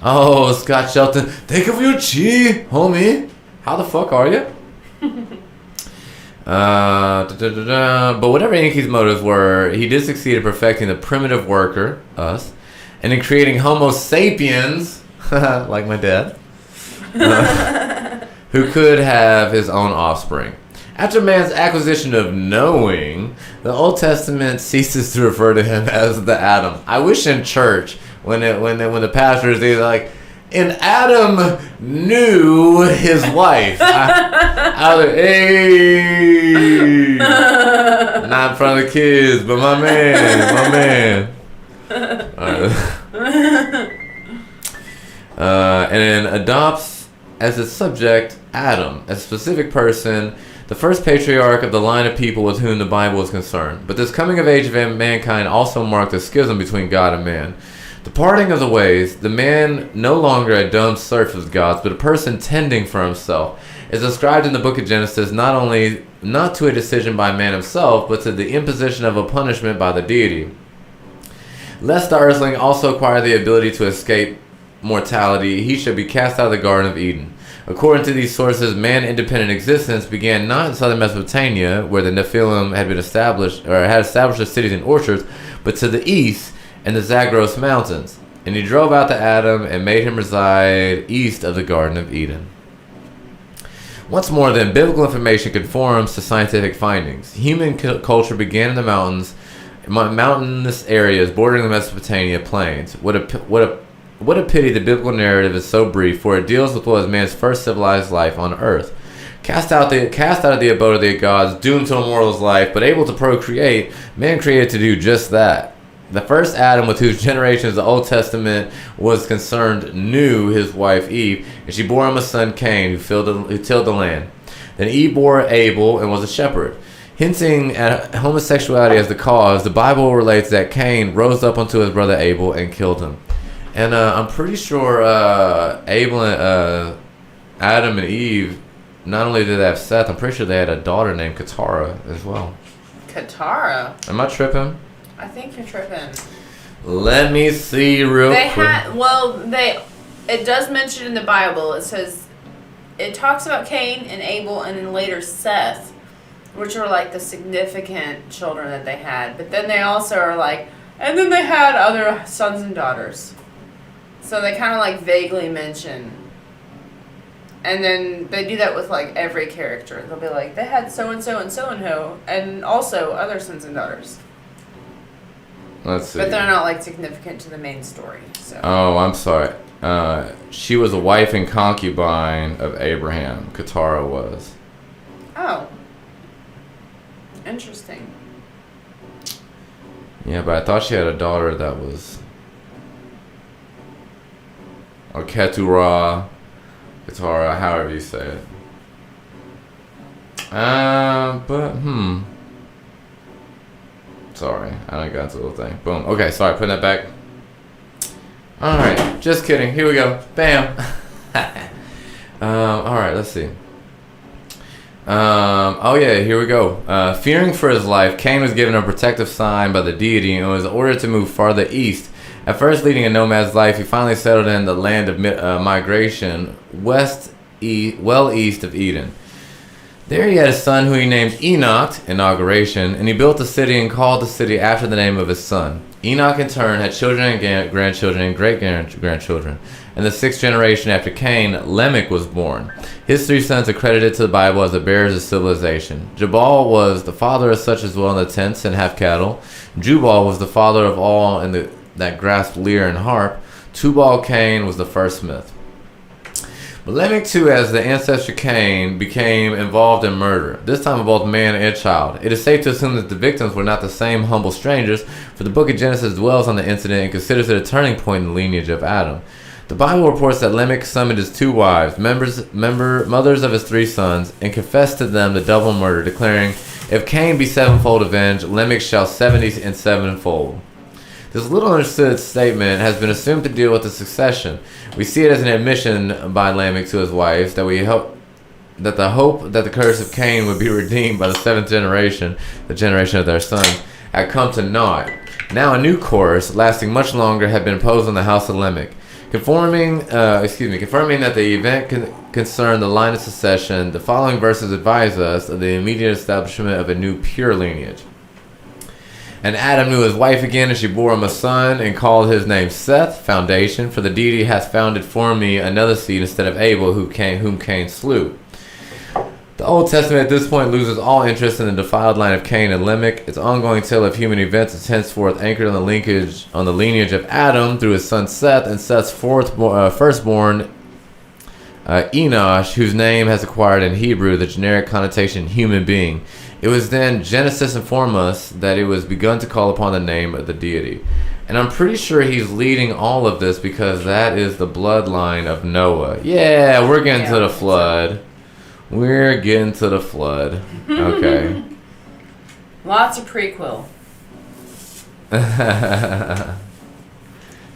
Oh, Scott Shelton, think of your chi, homie. How the fuck are you? But whatever Enki's motives were, he did succeed in perfecting the primitive worker, us, and in creating Homo sapiens, like my dad, who could have his own offspring. After man's acquisition of knowing, the Old Testament ceases to refer to him as the Adam. I wish in church, when the pastors, they're like, and Adam knew his wife. I was like, hey, not in front of the kids, but my man. And then adopts as its subject Adam, a specific person, the first patriarch of the line of people with whom the Bible is concerned. But this coming of age of mankind also marked a schism between God and man. The parting of the ways, the man no longer a dumb serf of gods, but a person tending for himself, is described in the book of Genesis not to a decision by man himself, but to the imposition of a punishment by the deity. Lest the earthling also acquire the ability to escape mortality, he should be cast out of the Garden of Eden. According to these sources, man-independent existence began not in southern Mesopotamia, where the Nephilim had established their cities and orchards, but to the east, in the Zagros Mountains, and he drove out to Adam and made him reside east of the Garden of Eden. Once more, then, biblical information conforms to scientific findings. Human culture began in the mountainous areas bordering the Mesopotamia plains. What a pity the biblical narrative is so brief, for it deals with what was man's first civilized life on earth. Cast out of the abode of the gods, doomed to a mortal's life, but able to procreate, man created to do just that. The first Adam, with whose generations the Old Testament was concerned, knew his wife Eve, and she bore him a son Cain, who tilled the land. Then Eve bore Abel and was a shepherd. Hinting at homosexuality as the cause, the Bible relates that Cain rose up unto his brother Abel and killed him. And I'm pretty sure Abel and Adam and Eve, not only did they have Seth, I'm pretty sure they had a daughter named Katara as well. Katara? Am I tripping? I think you're tripping. Let me see real quick. It does mention in the Bible, it talks about Cain and Abel and then later Seth, which are like the significant children that they had. But then they also are like, and then they had other sons and daughters. So they kind of like vaguely mention. And then they do that with like every character. They'll be like, they had so-and-so and so-and-so, and also other sons and daughters. Let's see. But they're not like significant to the main story. So. Oh, I'm sorry. She was a wife and concubine of Abraham. Katara was. Oh. Interesting. Yeah, but I thought she had a daughter that was... Or Keturah, Katara, however you say it. Sorry, I don't got the little thing. Boom. Okay, sorry, putting that back. Alright, just kidding. Here we go. Bam. Alright, let's see. Oh yeah, here we go. Fearing for his life, Cain was given a protective sign by the deity and was ordered to move farther east. At first leading a nomad's life, he finally settled in the land of migration, well east of Eden. There he had a son who he named Enoch, inauguration, and he built a city and called the city after the name of his son. Enoch in turn had children and grandchildren and great-grandchildren. In the 6th generation after Cain, Lamech was born. His 3 sons are credited to the Bible as the bearers of civilization. Jabal was the father of such as dwell in the tents and have cattle. Jubal was the father of all that grasped lyre and harp. Tubal-Cain was the first smith. But Lamech too, as the ancestor Cain, became involved in murder, this time of both man and child. It is safe to assume that the victims were not the same humble strangers, for the book of Genesis dwells on the incident and considers it a turning point in the lineage of Adam. The Bible reports that Lamech summoned his 2 wives, mothers of his 3 sons, and confessed to them the double murder, declaring, "If Cain be 7-fold avenged, Lamech shall 70 and 7-fold." This little understood statement has been assumed to deal with the succession. We see it as an admission by Lamech to his wives that the hope that the curse of Cain would be redeemed by the 7th generation, the generation of their sons, had come to naught. Now a new course, lasting much longer, had been imposed on the house of Lamech. Confirming that the event concerned the line of succession, the following verses advise us of the immediate establishment of a new pure lineage. And Adam knew his wife again, and she bore him a son, and called his name Seth, foundation, for the deity hath founded for me another seed instead of Abel, whom Cain slew. The Old Testament at this point loses all interest in the defiled line of Cain and Lamech. Its ongoing tale of human events is henceforth anchored on the lineage of Adam through his son Seth, and Seth's firstborn Enosh, whose name has acquired in Hebrew the generic connotation human being. It was then Genesis informed us that it was begun to call upon the name of the deity. And I'm pretty sure he's leading all of this because that is the bloodline of Noah. Yeah, we're getting to the flood. We're getting to the flood. Okay. Lots of prequel.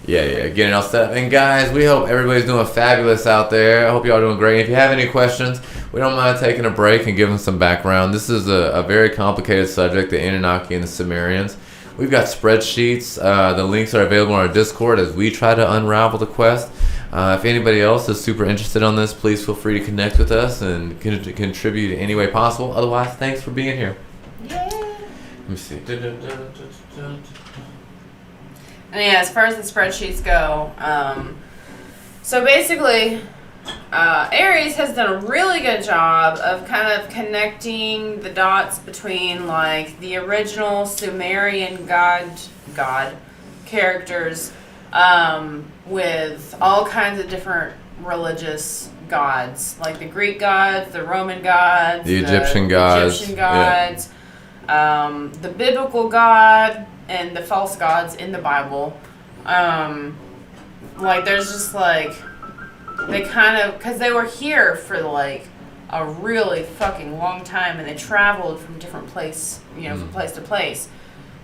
Yeah, getting all set up. And guys, we hope everybody's doing fabulous out there. I hope y'all are doing great. If you have any questions, we don't mind taking a break and giving some background. This is a very complicated subject, the Anunnaki and the Sumerians. We've got spreadsheets. The links are available on our Discord as we try to unravel the quest. If anybody else is super interested on this, please feel free to connect with us and contribute in any way possible. Otherwise, thanks for being here. Yay! Let me see. And yeah, as far as the spreadsheets go, so basically, Aries has done a really good job of kind of connecting the dots between like the original Sumerian god characters with all kinds of different religious gods, like the Greek gods, the Roman gods, the Egyptian gods, the biblical god, and the false gods in the Bible. Like there's just like, they kind of, because they were here for like a really fucking long time, and they traveled from different place, from place to place.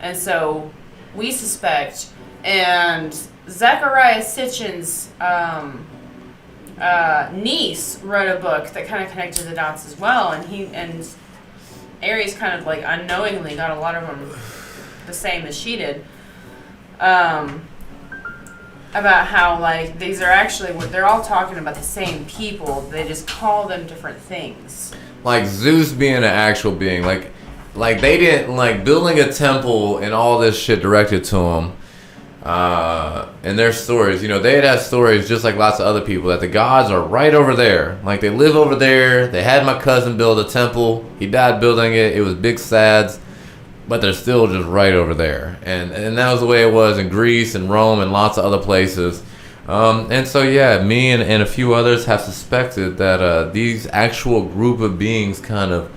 And so we suspect, and Zechariah Sitchin's niece wrote a book that kind of connected the dots as well, and Aries kind of like unknowingly got a lot of them the same as she did, about how like these are actually, they're all talking about the same people, they just call them different things. Like Zeus being an actual being, like they didn't like building a temple and all this shit directed to them. And their stories, they'd have stories just like lots of other people that the gods are right over there. Like they live over there. They had my cousin build a temple. He died building it. It was big sads, but they're still just right over there. And that was the way it was in Greece and Rome and lots of other places. And so yeah, me and a few others have suspected that these actual group of beings kind of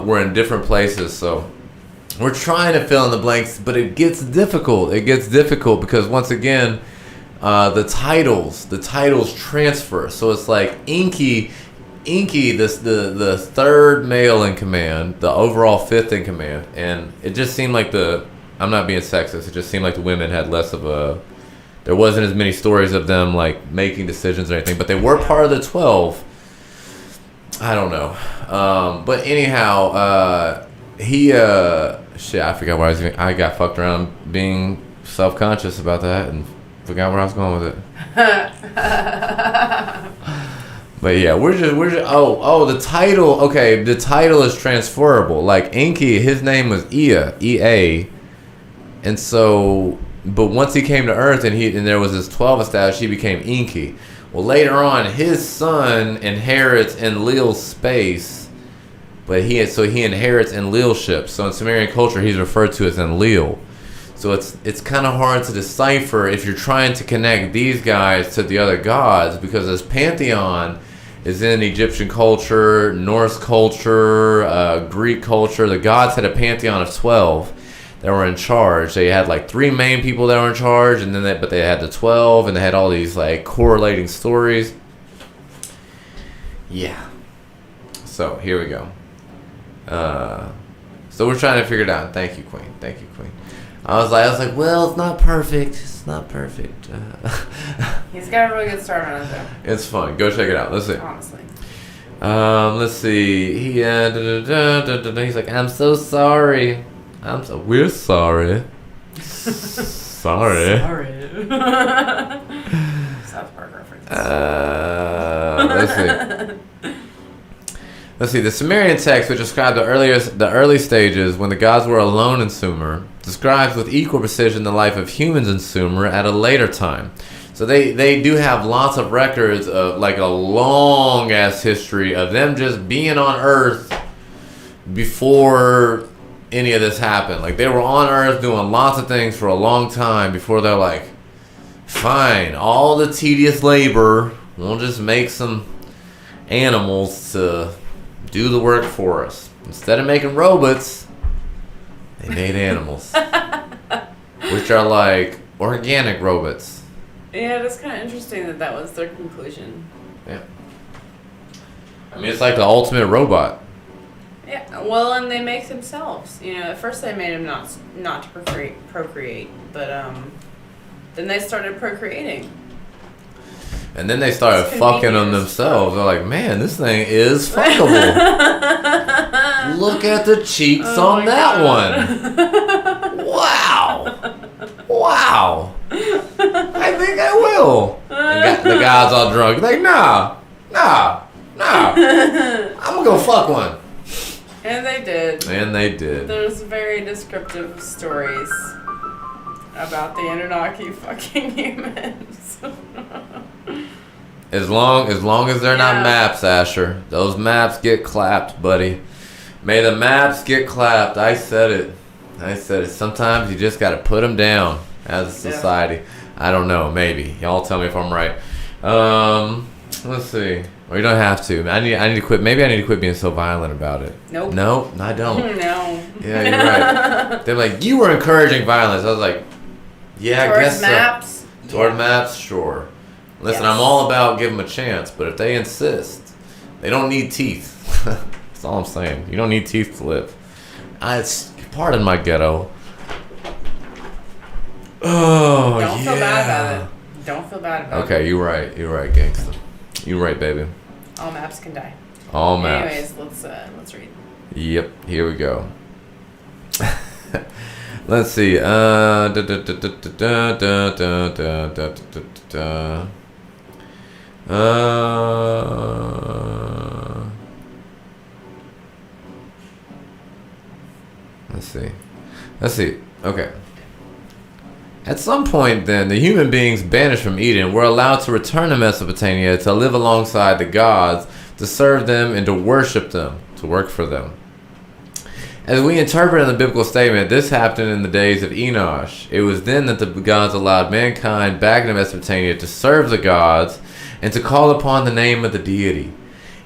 we're in different places, so we're trying to fill in the blanks, but it gets difficult. It gets difficult because once again, the titles transfer. So it's like Inky, the third male in command, the overall fifth in command, and it just seemed like I'm not being sexist. It just seemed like the women had less of a. There wasn't as many stories of them like making decisions or anything, but they were part of the 12. I don't know, but anyhow, he shit. I forgot where I got fucked around being self-conscious about that and forgot where I was going with it. But yeah, we're just the title. Okay, the title is transferable. Like Enki, his name was Ea, E-A, and so. But once he came to Earth and there was this 12 established, he became Enki. Well, later on, his son inherits Enlil's space, but he inherits Enlil's ship. So in Sumerian culture, he's referred to as Enlil. So it's kind of hard to decipher if you're trying to connect these guys to the other gods, because this pantheon is in Egyptian culture, Norse culture, Greek culture. The gods had a pantheon of 12. That were in charge. They had like 3 main people that were in charge, and then but they had the 12, and they had all these like correlating stories. Yeah. So here we go. So we're trying to figure it out. Thank you, Queen. Thank you, Queen. I was like, well, it's not perfect. It's not perfect. He's got a really good start on it though. It's fun. Go check it out. Let's see. Honestly. Let's see. He's like, I'm so sorry. We're sorry. Sorry. South Park reference. Let's see. The Sumerian text, which described the early stages when the gods were alone in Sumer, describes with equal precision the life of humans in Sumer at a later time. So they do have lots of records of like a long ass history of them just being on Earth before any of this happened. Like they were on Earth doing lots of things for a long time before they're like, fine, all the tedious labor, we'll just make some animals to do the work for us. Instead of making robots, they made animals, which are like organic robots. Yeah, that's kind of interesting that was their conclusion. Yeah. I mean, it's like the ultimate robot. Yeah, well, and they make themselves. You know, at first they made them not to procreate, but then they started procreating. And then they started fucking them themselves. They're like, man, this thing is fuckable. Look at the cheeks on that one. Wow. I think I will. The guy's all drunk. Like, nah. I'm gonna go fuck one. And they did. There's very descriptive stories about the Anunnaki fucking humans. As long as they're not maps, Asher. Those maps get clapped, buddy. May the maps get clapped. I said it. Sometimes you just gotta put them down as a society. Yeah. I don't know. Maybe. Y'all tell me if I'm right. Let's see. Or you don't have to. I need to quit. Maybe I need to quit being so violent about it. Nope. No, I don't. No. Yeah, you're right. They're like, you were encouraging violence. I was like, yeah, I guess maps? So. Toward maps, sure. Listen, yes. I'm all about giving them a chance, but if they insist, they don't need teeth. That's all I'm saying. You don't need teeth to live. Pardon my ghetto. Oh, Don't feel bad about it. Don't feel bad about it. Okay, you're right, gangsta. You're right, baby. All maps can die. All maps. Anyways, let's read. Yep, here we go. Let's see. Let's see. Okay. At some point, then, the human beings banished from Eden were allowed to return to Mesopotamia to live alongside the gods, to serve them and to worship them, to work for them. As we interpret in the biblical statement, this happened in the days of Enosh. It was then that the gods allowed mankind back into Mesopotamia to serve the gods and to call upon the name of the deity.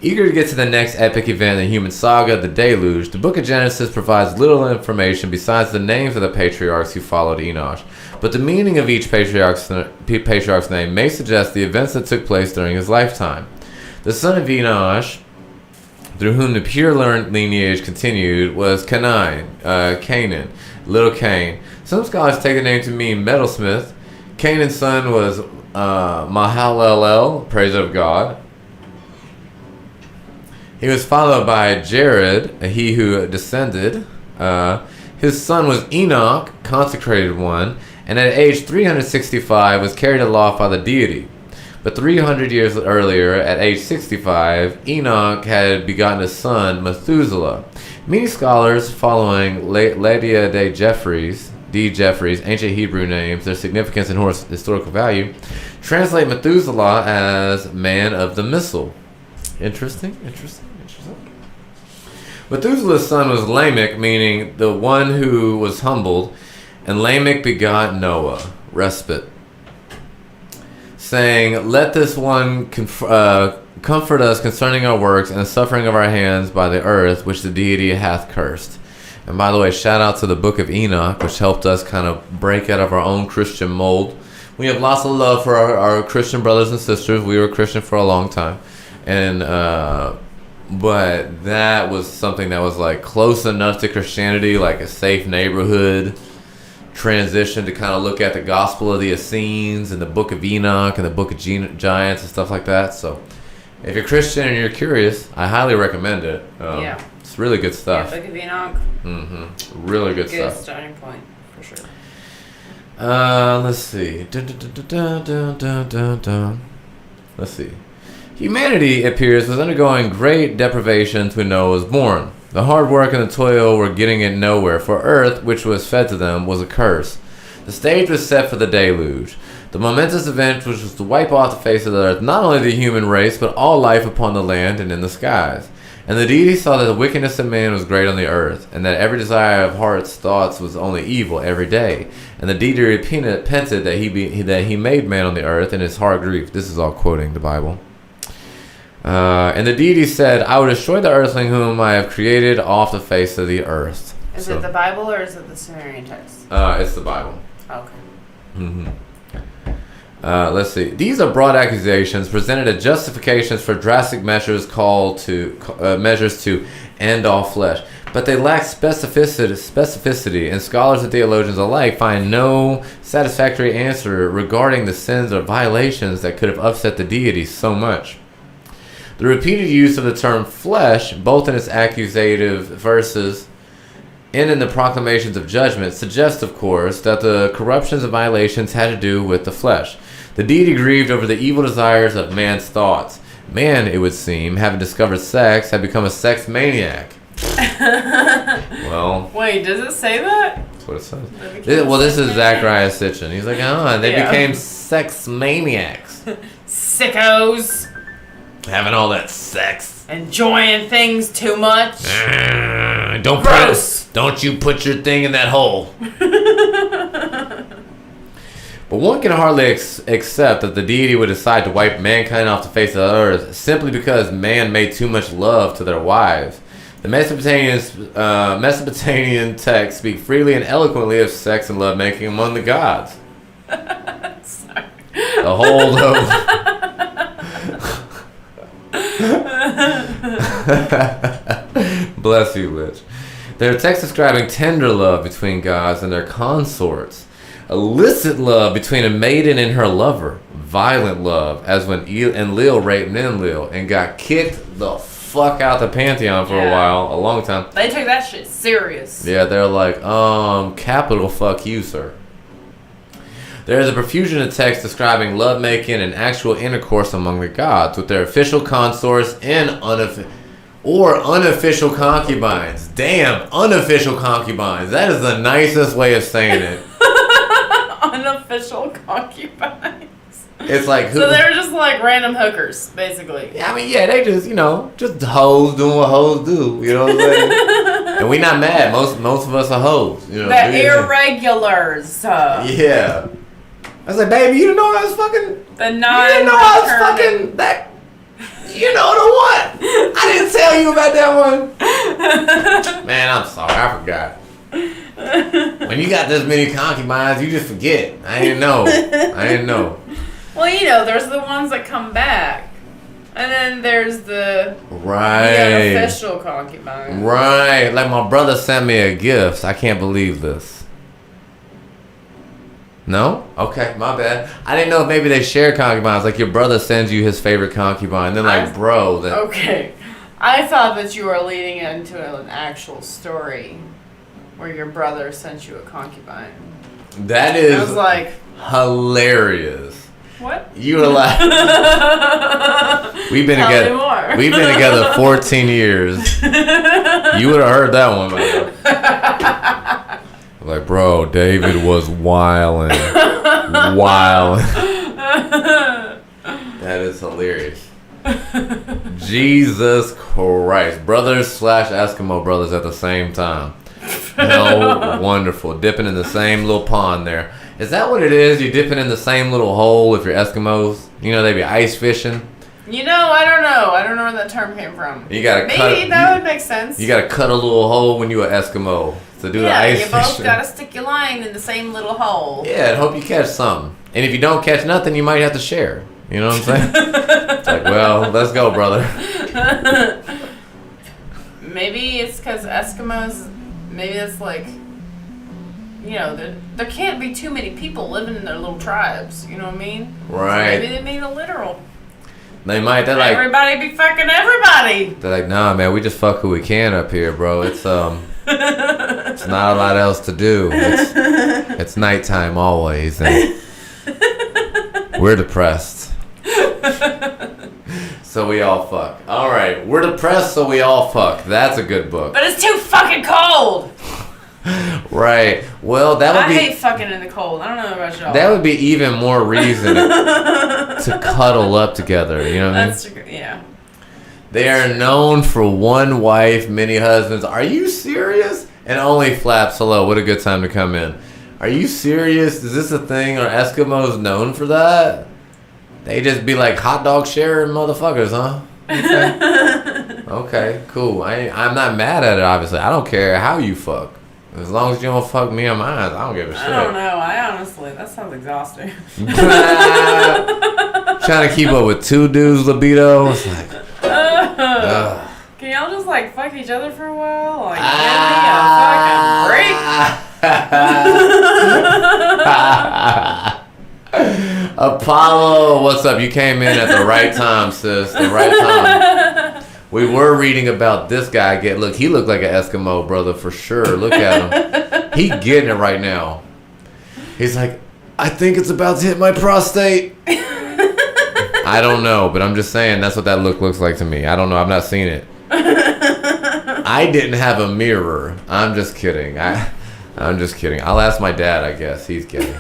Eager to get to the next epic event in the human saga, the deluge, the book of Genesis provides little information besides the names of the patriarchs who followed Enosh. But the meaning of each patriarch's name may suggest the events that took place during his lifetime. The son of Enosh, through whom the pure lineage continued, was Canaan, little Cain. Some scholars take the name to mean metalsmith. Canaan's son was Mahalalel, praise of God. He was followed by Jared, he who descended. His son was Enoch, consecrated one, and at age 365 was carried aloft by the deity. But 300 years earlier, at age 65, Enoch had begotten a son, Methuselah. Many scholars, following Lydia D. Jeffries, ancient Hebrew names, their significance and historical value, translate Methuselah as man of the missile. Interesting. Methuselah's son was Lamech, meaning the one who was humbled, and Lamech begot Noah, respite, saying, "Let this one comfort us concerning our works and the suffering of our hands by the earth, which the deity hath cursed." And by the way, shout out to the Book of Enoch, which helped us kind of break out of our own Christian mold. We have lots of love for our Christian brothers and sisters. We were Christian for a long time, and but that was something that was like close enough to Christianity, like a safe neighborhood transition to kind of look at the Gospel of the Essenes and the Book of Enoch and the Book of Giants and stuff like that. So if you're Christian and you're curious, I highly recommend it. Yeah. It's really good stuff. Yeah, Book of Enoch. Mm-hmm. Really good stuff. Good starting point, for sure. Let's see. Let's see. Humanity, it appears, was undergoing great deprivations when Noah was born. The hard work and the toil were getting it nowhere, for earth, which was fed to them, was a curse. The stage was set for the deluge, the momentous event which was to wipe off the face of the earth not only the human race, but all life upon the land and in the skies. And the deity saw that the wickedness of man was great on the earth, and that every desire of heart's thoughts was only evil every day. And the deity repented that he made man on the earth, and his heart grieved. This is all quoting the Bible. And the deity said, "I will destroy the earthling whom I have created off the face of the earth." Is it the Bible or is it the Sumerian text? It's the Bible. Okay. Mm-hmm. Let's see. These are broad accusations presented as justifications for drastic measures measures to end all flesh, but they lack specificity, and scholars and theologians alike find no satisfactory answer regarding the sins or violations that could have upset the deity so much. The repeated use of the term flesh, both in its accusative verses and in the proclamations of judgment, suggests, of course, that the corruptions and violations had to do with the flesh. The deity grieved over the evil desires of man's thoughts. Man, it would seem, having discovered sex, had become a sex maniac. Well... Wait, does it say that? That's what it says. This is Zachariah Sitchin. He's like, they became sex maniacs. Sickos. Having all that sex. Enjoying things too much. Don't you put your thing in that hole. But one can hardly accept that the deity would decide to wipe mankind off the face of the earth simply because man made too much love to their wives. The Mesopotamian texts speak freely and eloquently of sex and lovemaking among the gods. Sorry. The whole of... Bless you, Lich. There are texts describing tender love between gods and their consorts, illicit love between a maiden and her lover, violent love, as when Enlil raped Enlil and got kicked the fuck out the pantheon for a while, a long time. They took that shit serious. Yeah, they're like, capital fuck you, sir. There is a profusion of text describing lovemaking and actual intercourse among the gods with their official consorts and unofficial concubines. Damn, unofficial concubines. That is the nicest way of saying it. Unofficial concubines. It's like so they're just like random hookers, basically. Yeah, I mean, yeah, they just just hoes doing what hoes do. You know what I'm saying? And we not mad. Most of us are hoes. You know, the irregulars. Yeah. I was like, baby, you didn't know I was fucking... The You didn't know I was fucking that... You know the one. I didn't tell you about that one. Man, I'm sorry. I forgot. When you got this many concubines, you just forget. I didn't know. Well, there's the ones that come back. And then there's the unofficial concubine. Right. Like my brother sent me a gift. I can't believe this. No? Okay, my bad. I didn't know if maybe they share concubines. Like your brother sends you his favorite concubine. Then Okay. I thought that you were leading into an actual story where your brother sent you a concubine. That is I was like, hilarious. What? You were like, we've been together 14 years. You would have heard that one, man. Like, bro, David was wildin'. That is hilarious. Jesus Christ. Brothers / Eskimo brothers at the same time. How wonderful. Dipping in the same little pond there. Is that what it is? You're dipping in the same little hole if you're Eskimos? They be ice fishing. I don't know. I don't know where that term came from. You gotta Maybe that would make sense. You gotta cut a little hole when you're an Eskimo to do the ice fishing. Yeah, you both gotta stick your line in the same little hole. Yeah, and hope you catch something. And if you don't catch nothing, you might have to share. You know what I'm saying? It's like, well, let's go, brother. Maybe it's because Eskimos, maybe it's like, there can't be too many people living in their little tribes. You know what I mean? Right. So maybe they mean a literal. They're like, everybody be fucking everybody. They're like, nah, man, we just fuck who we can up here, bro. It's it's not a lot else to do. It's nighttime always, and we're depressed. So we all fuck. All right, we're depressed, so we all fuck. That's a good book. But it's too fucking cold. Right. Well, I hate fucking in the cold. I don't know about y'all. That would be even more reason to cuddle up together. You know what I mean? That's true. Yeah. They are known for one wife, many husbands. Are you serious? And only flaps. Hello. What a good time to come in. Are you serious? Is this a thing? Are Eskimos known for that? They just be like hot dog sharing motherfuckers, huh? Okay. Okay. Cool. I'm not mad at it. Obviously, I don't care how you fuck. As long as you don't fuck me on mine, I don't give a shit. I don't know. That sounds exhausting. Trying to keep up with two dudes' libido. It's like, can y'all just like fuck each other for a while? Like, give me a fucking break. Apollo, what's up? You came in at the right time, sis. The right time. We were reading about this guy. Look, he looked like an Eskimo brother for sure. Look at him. He getting it right now. He's like, I think it's about to hit my prostate. I don't know, but I'm just saying that's what that look looks like to me. I don't know. I've not seen it. I didn't have a mirror. I'm just kidding. I'm just kidding. I'll ask my dad, I guess. He's gay.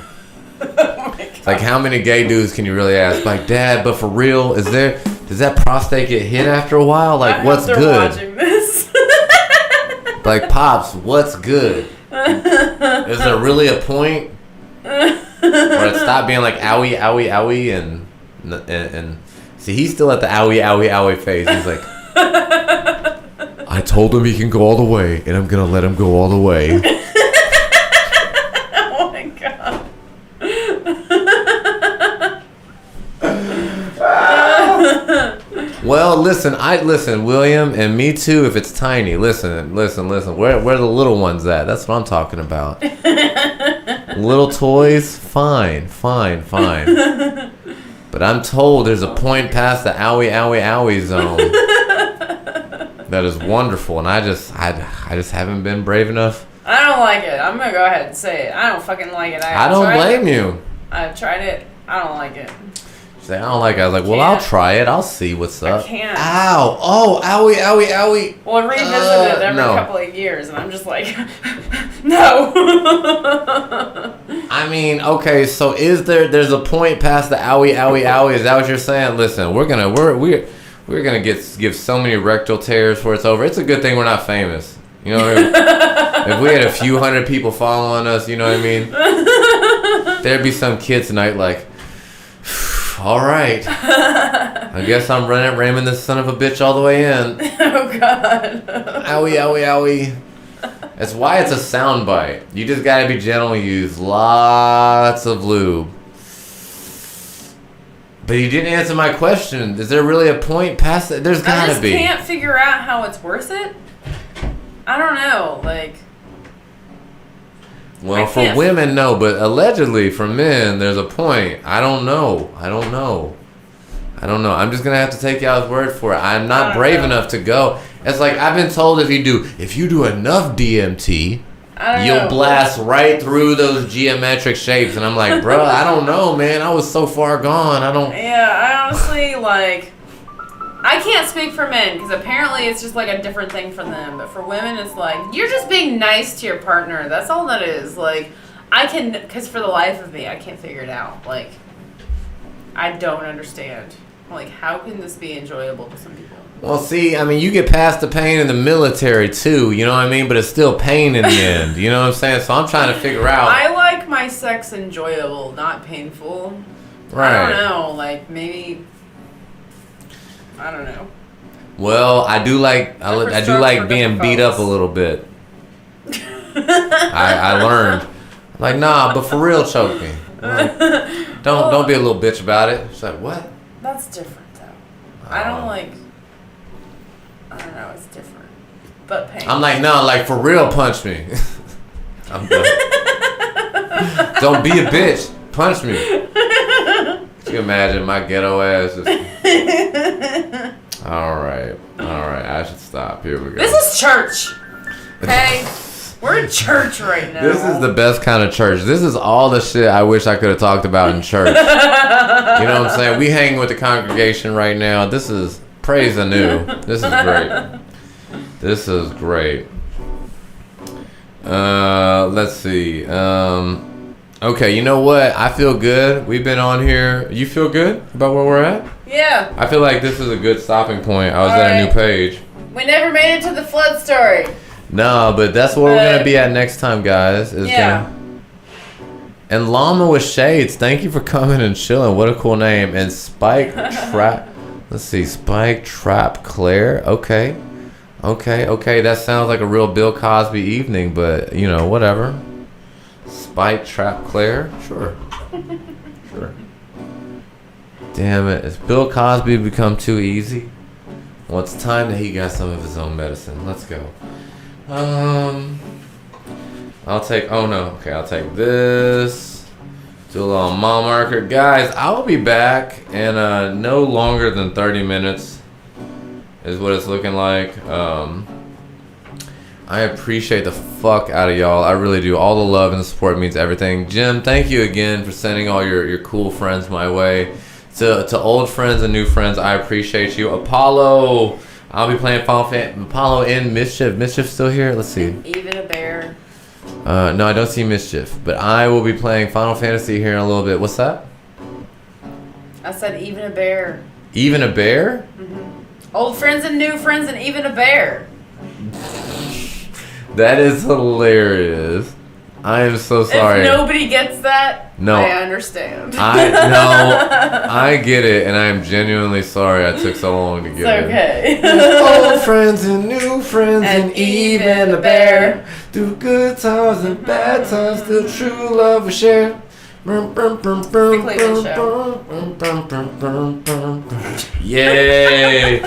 It's like, how many gay dudes can you really ask? Like, Dad, but for real, does that prostate get hit after a while? Like, what's good? Watching this. Like, Pops, what's good? Is there really a point where it stopped being like owie, owie, owie, and see, he's still at the owie, owie, owie phase. He's like, I told him he can go all the way, and I'm gonna let him go all the way. Oh my god. Well, listen, William, and me too. If it's tiny, listen. Where the little ones at? That's what I'm talking about. Little toys, fine. But I'm told there's a point past the owie, owie, owie zone that is wonderful, and I just haven't been brave enough. I don't like it. I'm gonna go ahead and say it. I don't fucking like it. I don't blame you. I've tried it. I don't like it. Say, I don't like it. I was like, well, I'll try it. I'll see what's up. I can't. Ow. Oh, owie, owie, owie. Well, I revisit it every couple of years, and I'm just like, no. I mean, okay, so there's a point past the owie, owie, owie. Is that what you're saying? Listen, we're gonna give so many rectal tears before it's over. It's a good thing we're not famous. You know what I mean? If we had a few hundred people following us, you know what I mean? There'd be some kid tonight like, all right, I guess I'm ramming this son of a bitch all the way in. Oh God. Owie, owie, owie. That's why it's a sound bite. You just gotta be gentle and use lots of lube. But you didn't answer my question. Is there really a point past that? There's gotta be. I just can't figure out how it's worth it. I don't know, like. Well, for women, no, but allegedly for men, there's a point. I don't know. I'm just gonna have to take y'all's word for it. I'm not brave enough to go. It's like I've been told if you do enough DMT, you'll blast right through those geometric shapes. And I'm like, bro, I don't know, man. I was so far gone. Yeah, I honestly, like, I can't speak for men because apparently it's just like a different thing for them. But for women, it's like, you're just being nice to your partner. That's all that is. Like, because for the life of me, I can't figure it out. Like, I don't understand. Like, how can this be enjoyable to some people? Well, see, I mean, you get past the pain in the military, too, you know what I mean? But it's still pain in the end, you know what I'm saying? So I'm trying to figure out. I like my sex enjoyable, not painful. Right. I don't know, like, maybe, I don't know. Well, I do like being beat up a little bit. I learned. Like, nah, but for real, choke me. Like, don't be a little bitch about it. It's like, what? That's different, though. I don't know, it's different. But pain. I'm like, no, like, for real, punch me. I'm done. Don't be a bitch. Punch me. Could you imagine my ghetto ass just... All right. I should stop. Here we go. This is church. Okay? We're in church right now. This is the best kind of church. This is all the shit I wish I could have talked about in church. You know what I'm saying? We hang with the congregation right now. This is praise anew. This is great. Let's see. Okay, you know what? I feel good. We've been on here. You feel good about where we're at? Yeah. I feel like this is a good stopping point. I was at a new page. We never made it to the flood story. No, but that's where we're going to be at next time, guys. And Llama with Shades, thank you for coming and chilling. What a cool name. And Spike Trap, let's see, Spike Trap Claire. Okay. That sounds like a real Bill Cosby evening, but, you know, whatever. Spike Trap Claire? Sure. Damn it. Has Bill Cosby become too easy? Well, it's time that he got some of his own medicine. Let's go. I'll take this. Do a little mile marker. Guys, I'll be back in no longer than 30 minutes is what it's looking like. I appreciate the fuck out of y'all. I really do. All the love and the support means everything. Jim, thank you again for sending all your cool friends my way. To old friends and new friends, I appreciate you. Apollo, I'll be playing Final Fantasy. Apollo and Mischief. Mischief still here? Let's see. Even a bear. No, I don't see Mischief. But I will be playing Final Fantasy here in a little bit. What's that? I said even a bear. Even a bear? Mm-hmm. Old friends and new friends and even a bear. That is hilarious. I am so sorry. If nobody gets that, no, I understand. I get it, and I am genuinely sorry I took so long to get it. Okay. Old friends and new friends and even a bear. Through good times and bad times, still true love we share. Yay!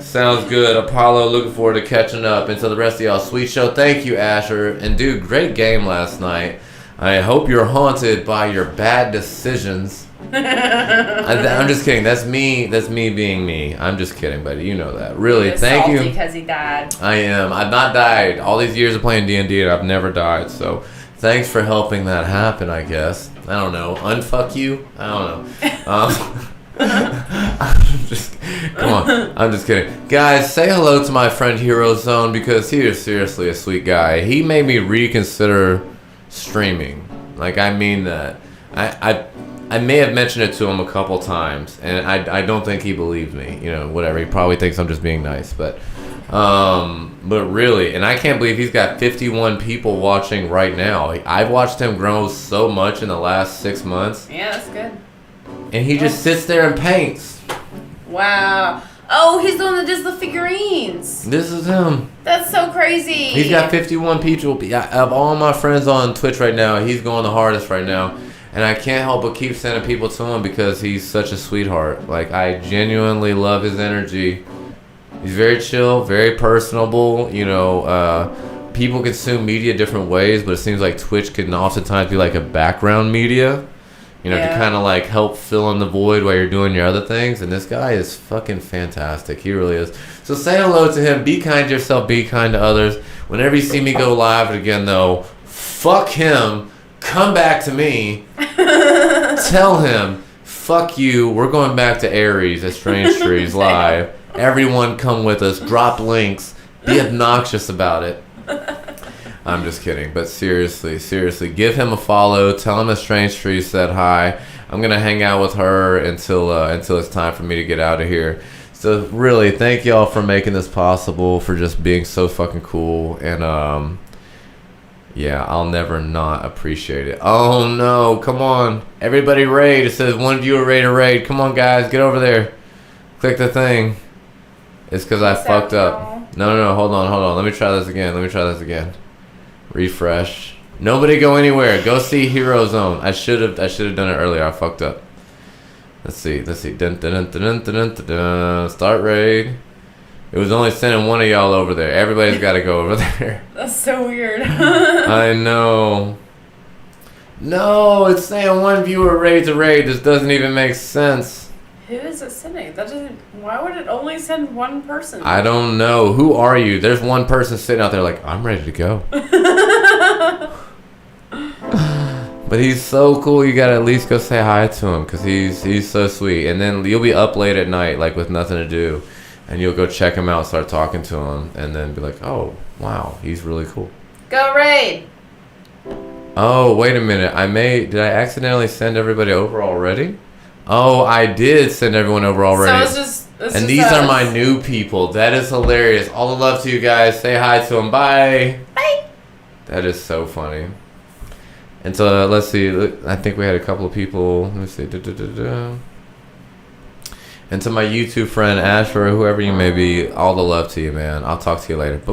Sounds good. Apollo, looking forward to catching up. And to the rest of y'all, sweet show. Thank you, Asher. And dude, great game last night. I hope you're haunted by your bad decisions. I'm just kidding. That's me being me. I'm just kidding, buddy. You know that. Really, thank you. Because he died. I am. I've not died. All these years of playing D&D, and I've never died. So thanks for helping that happen, I guess. I don't know. Unfuck you? I don't know. I'm just kidding. Guys, say hello to my friend Hero Zone because he is seriously a sweet guy. He made me reconsider streaming. Like, I mean that. I may have mentioned it to him a couple times, and I don't think he believed me. You know, whatever. He probably thinks I'm just being nice, but really, and I can't believe he's got 51 people watching right now. I've watched him grow so much in the last 6 months. Yeah, that's good. And he just sits there and paints. Wow. Oh, he's the one that does the figurines. This is him. That's so crazy. He's got 51 people. Yeah, of all my friends on Twitch right now, he's going the hardest right now. And I can't help but keep sending people to him because he's such a sweetheart. Like, I genuinely love his energy. He's very chill, very personable. You know, people consume media different ways, but it seems like Twitch can oftentimes be like a background media. You know, to kind of like help fill in the void while you're doing your other things. And this guy is fucking fantastic. He really is. So say hello to him. Be kind to yourself. Be kind to others. Whenever you see me go live again, though, fuck him. Come back to me. Tell him, fuck you. We're going back to Aries at Strange Trees live. Everyone come with us. Drop links. Be obnoxious about it. I'm just kidding, but seriously, give him a follow. Tell him that Strange Trees said hi. I'm gonna hang out with her until it's time for me to get out of here. So really, thank y'all for making this possible, for just being so fucking cool, and yeah, I'll never not appreciate it. Oh no, come on, everybody raid. It says one viewer raid. Come on, guys, get over there. Click the thing. It's because I fucked up. No, hold on. Let me try this again. Refresh. Nobody go anywhere. Go see Hero Zone. I should have done it earlier. I fucked up. Let's see. Dun, dun, dun, dun, dun, dun, dun. Start raid. It was only sending one of y'all over there. Everybody's got to go over there. That's so weird. I know. No, it's saying one viewer raid to raid. This doesn't even make sense. Who is it sending? That doesn't. Why would it only send one person? I don't know. Who are you? There's one person sitting out there like, I'm ready to go. But he's so cool. You gotta at least go say hi to him because he's so sweet. And then you'll be up late at night, like with nothing to do, and you'll go check him out, start talking to him, and then be like, oh wow, he's really cool. Go raid. Oh wait a minute. Did I accidentally send everybody over already? Oh, I did send everyone over already. So it's and these are my new people. That is hilarious. All the love to you guys. Say hi to them. Bye. Bye. That is so funny. And so let's see. I think we had a couple of people. Let me see. And to my YouTube friend Asher, or whoever you may be, all the love to you, man. I'll talk to you later. Bye.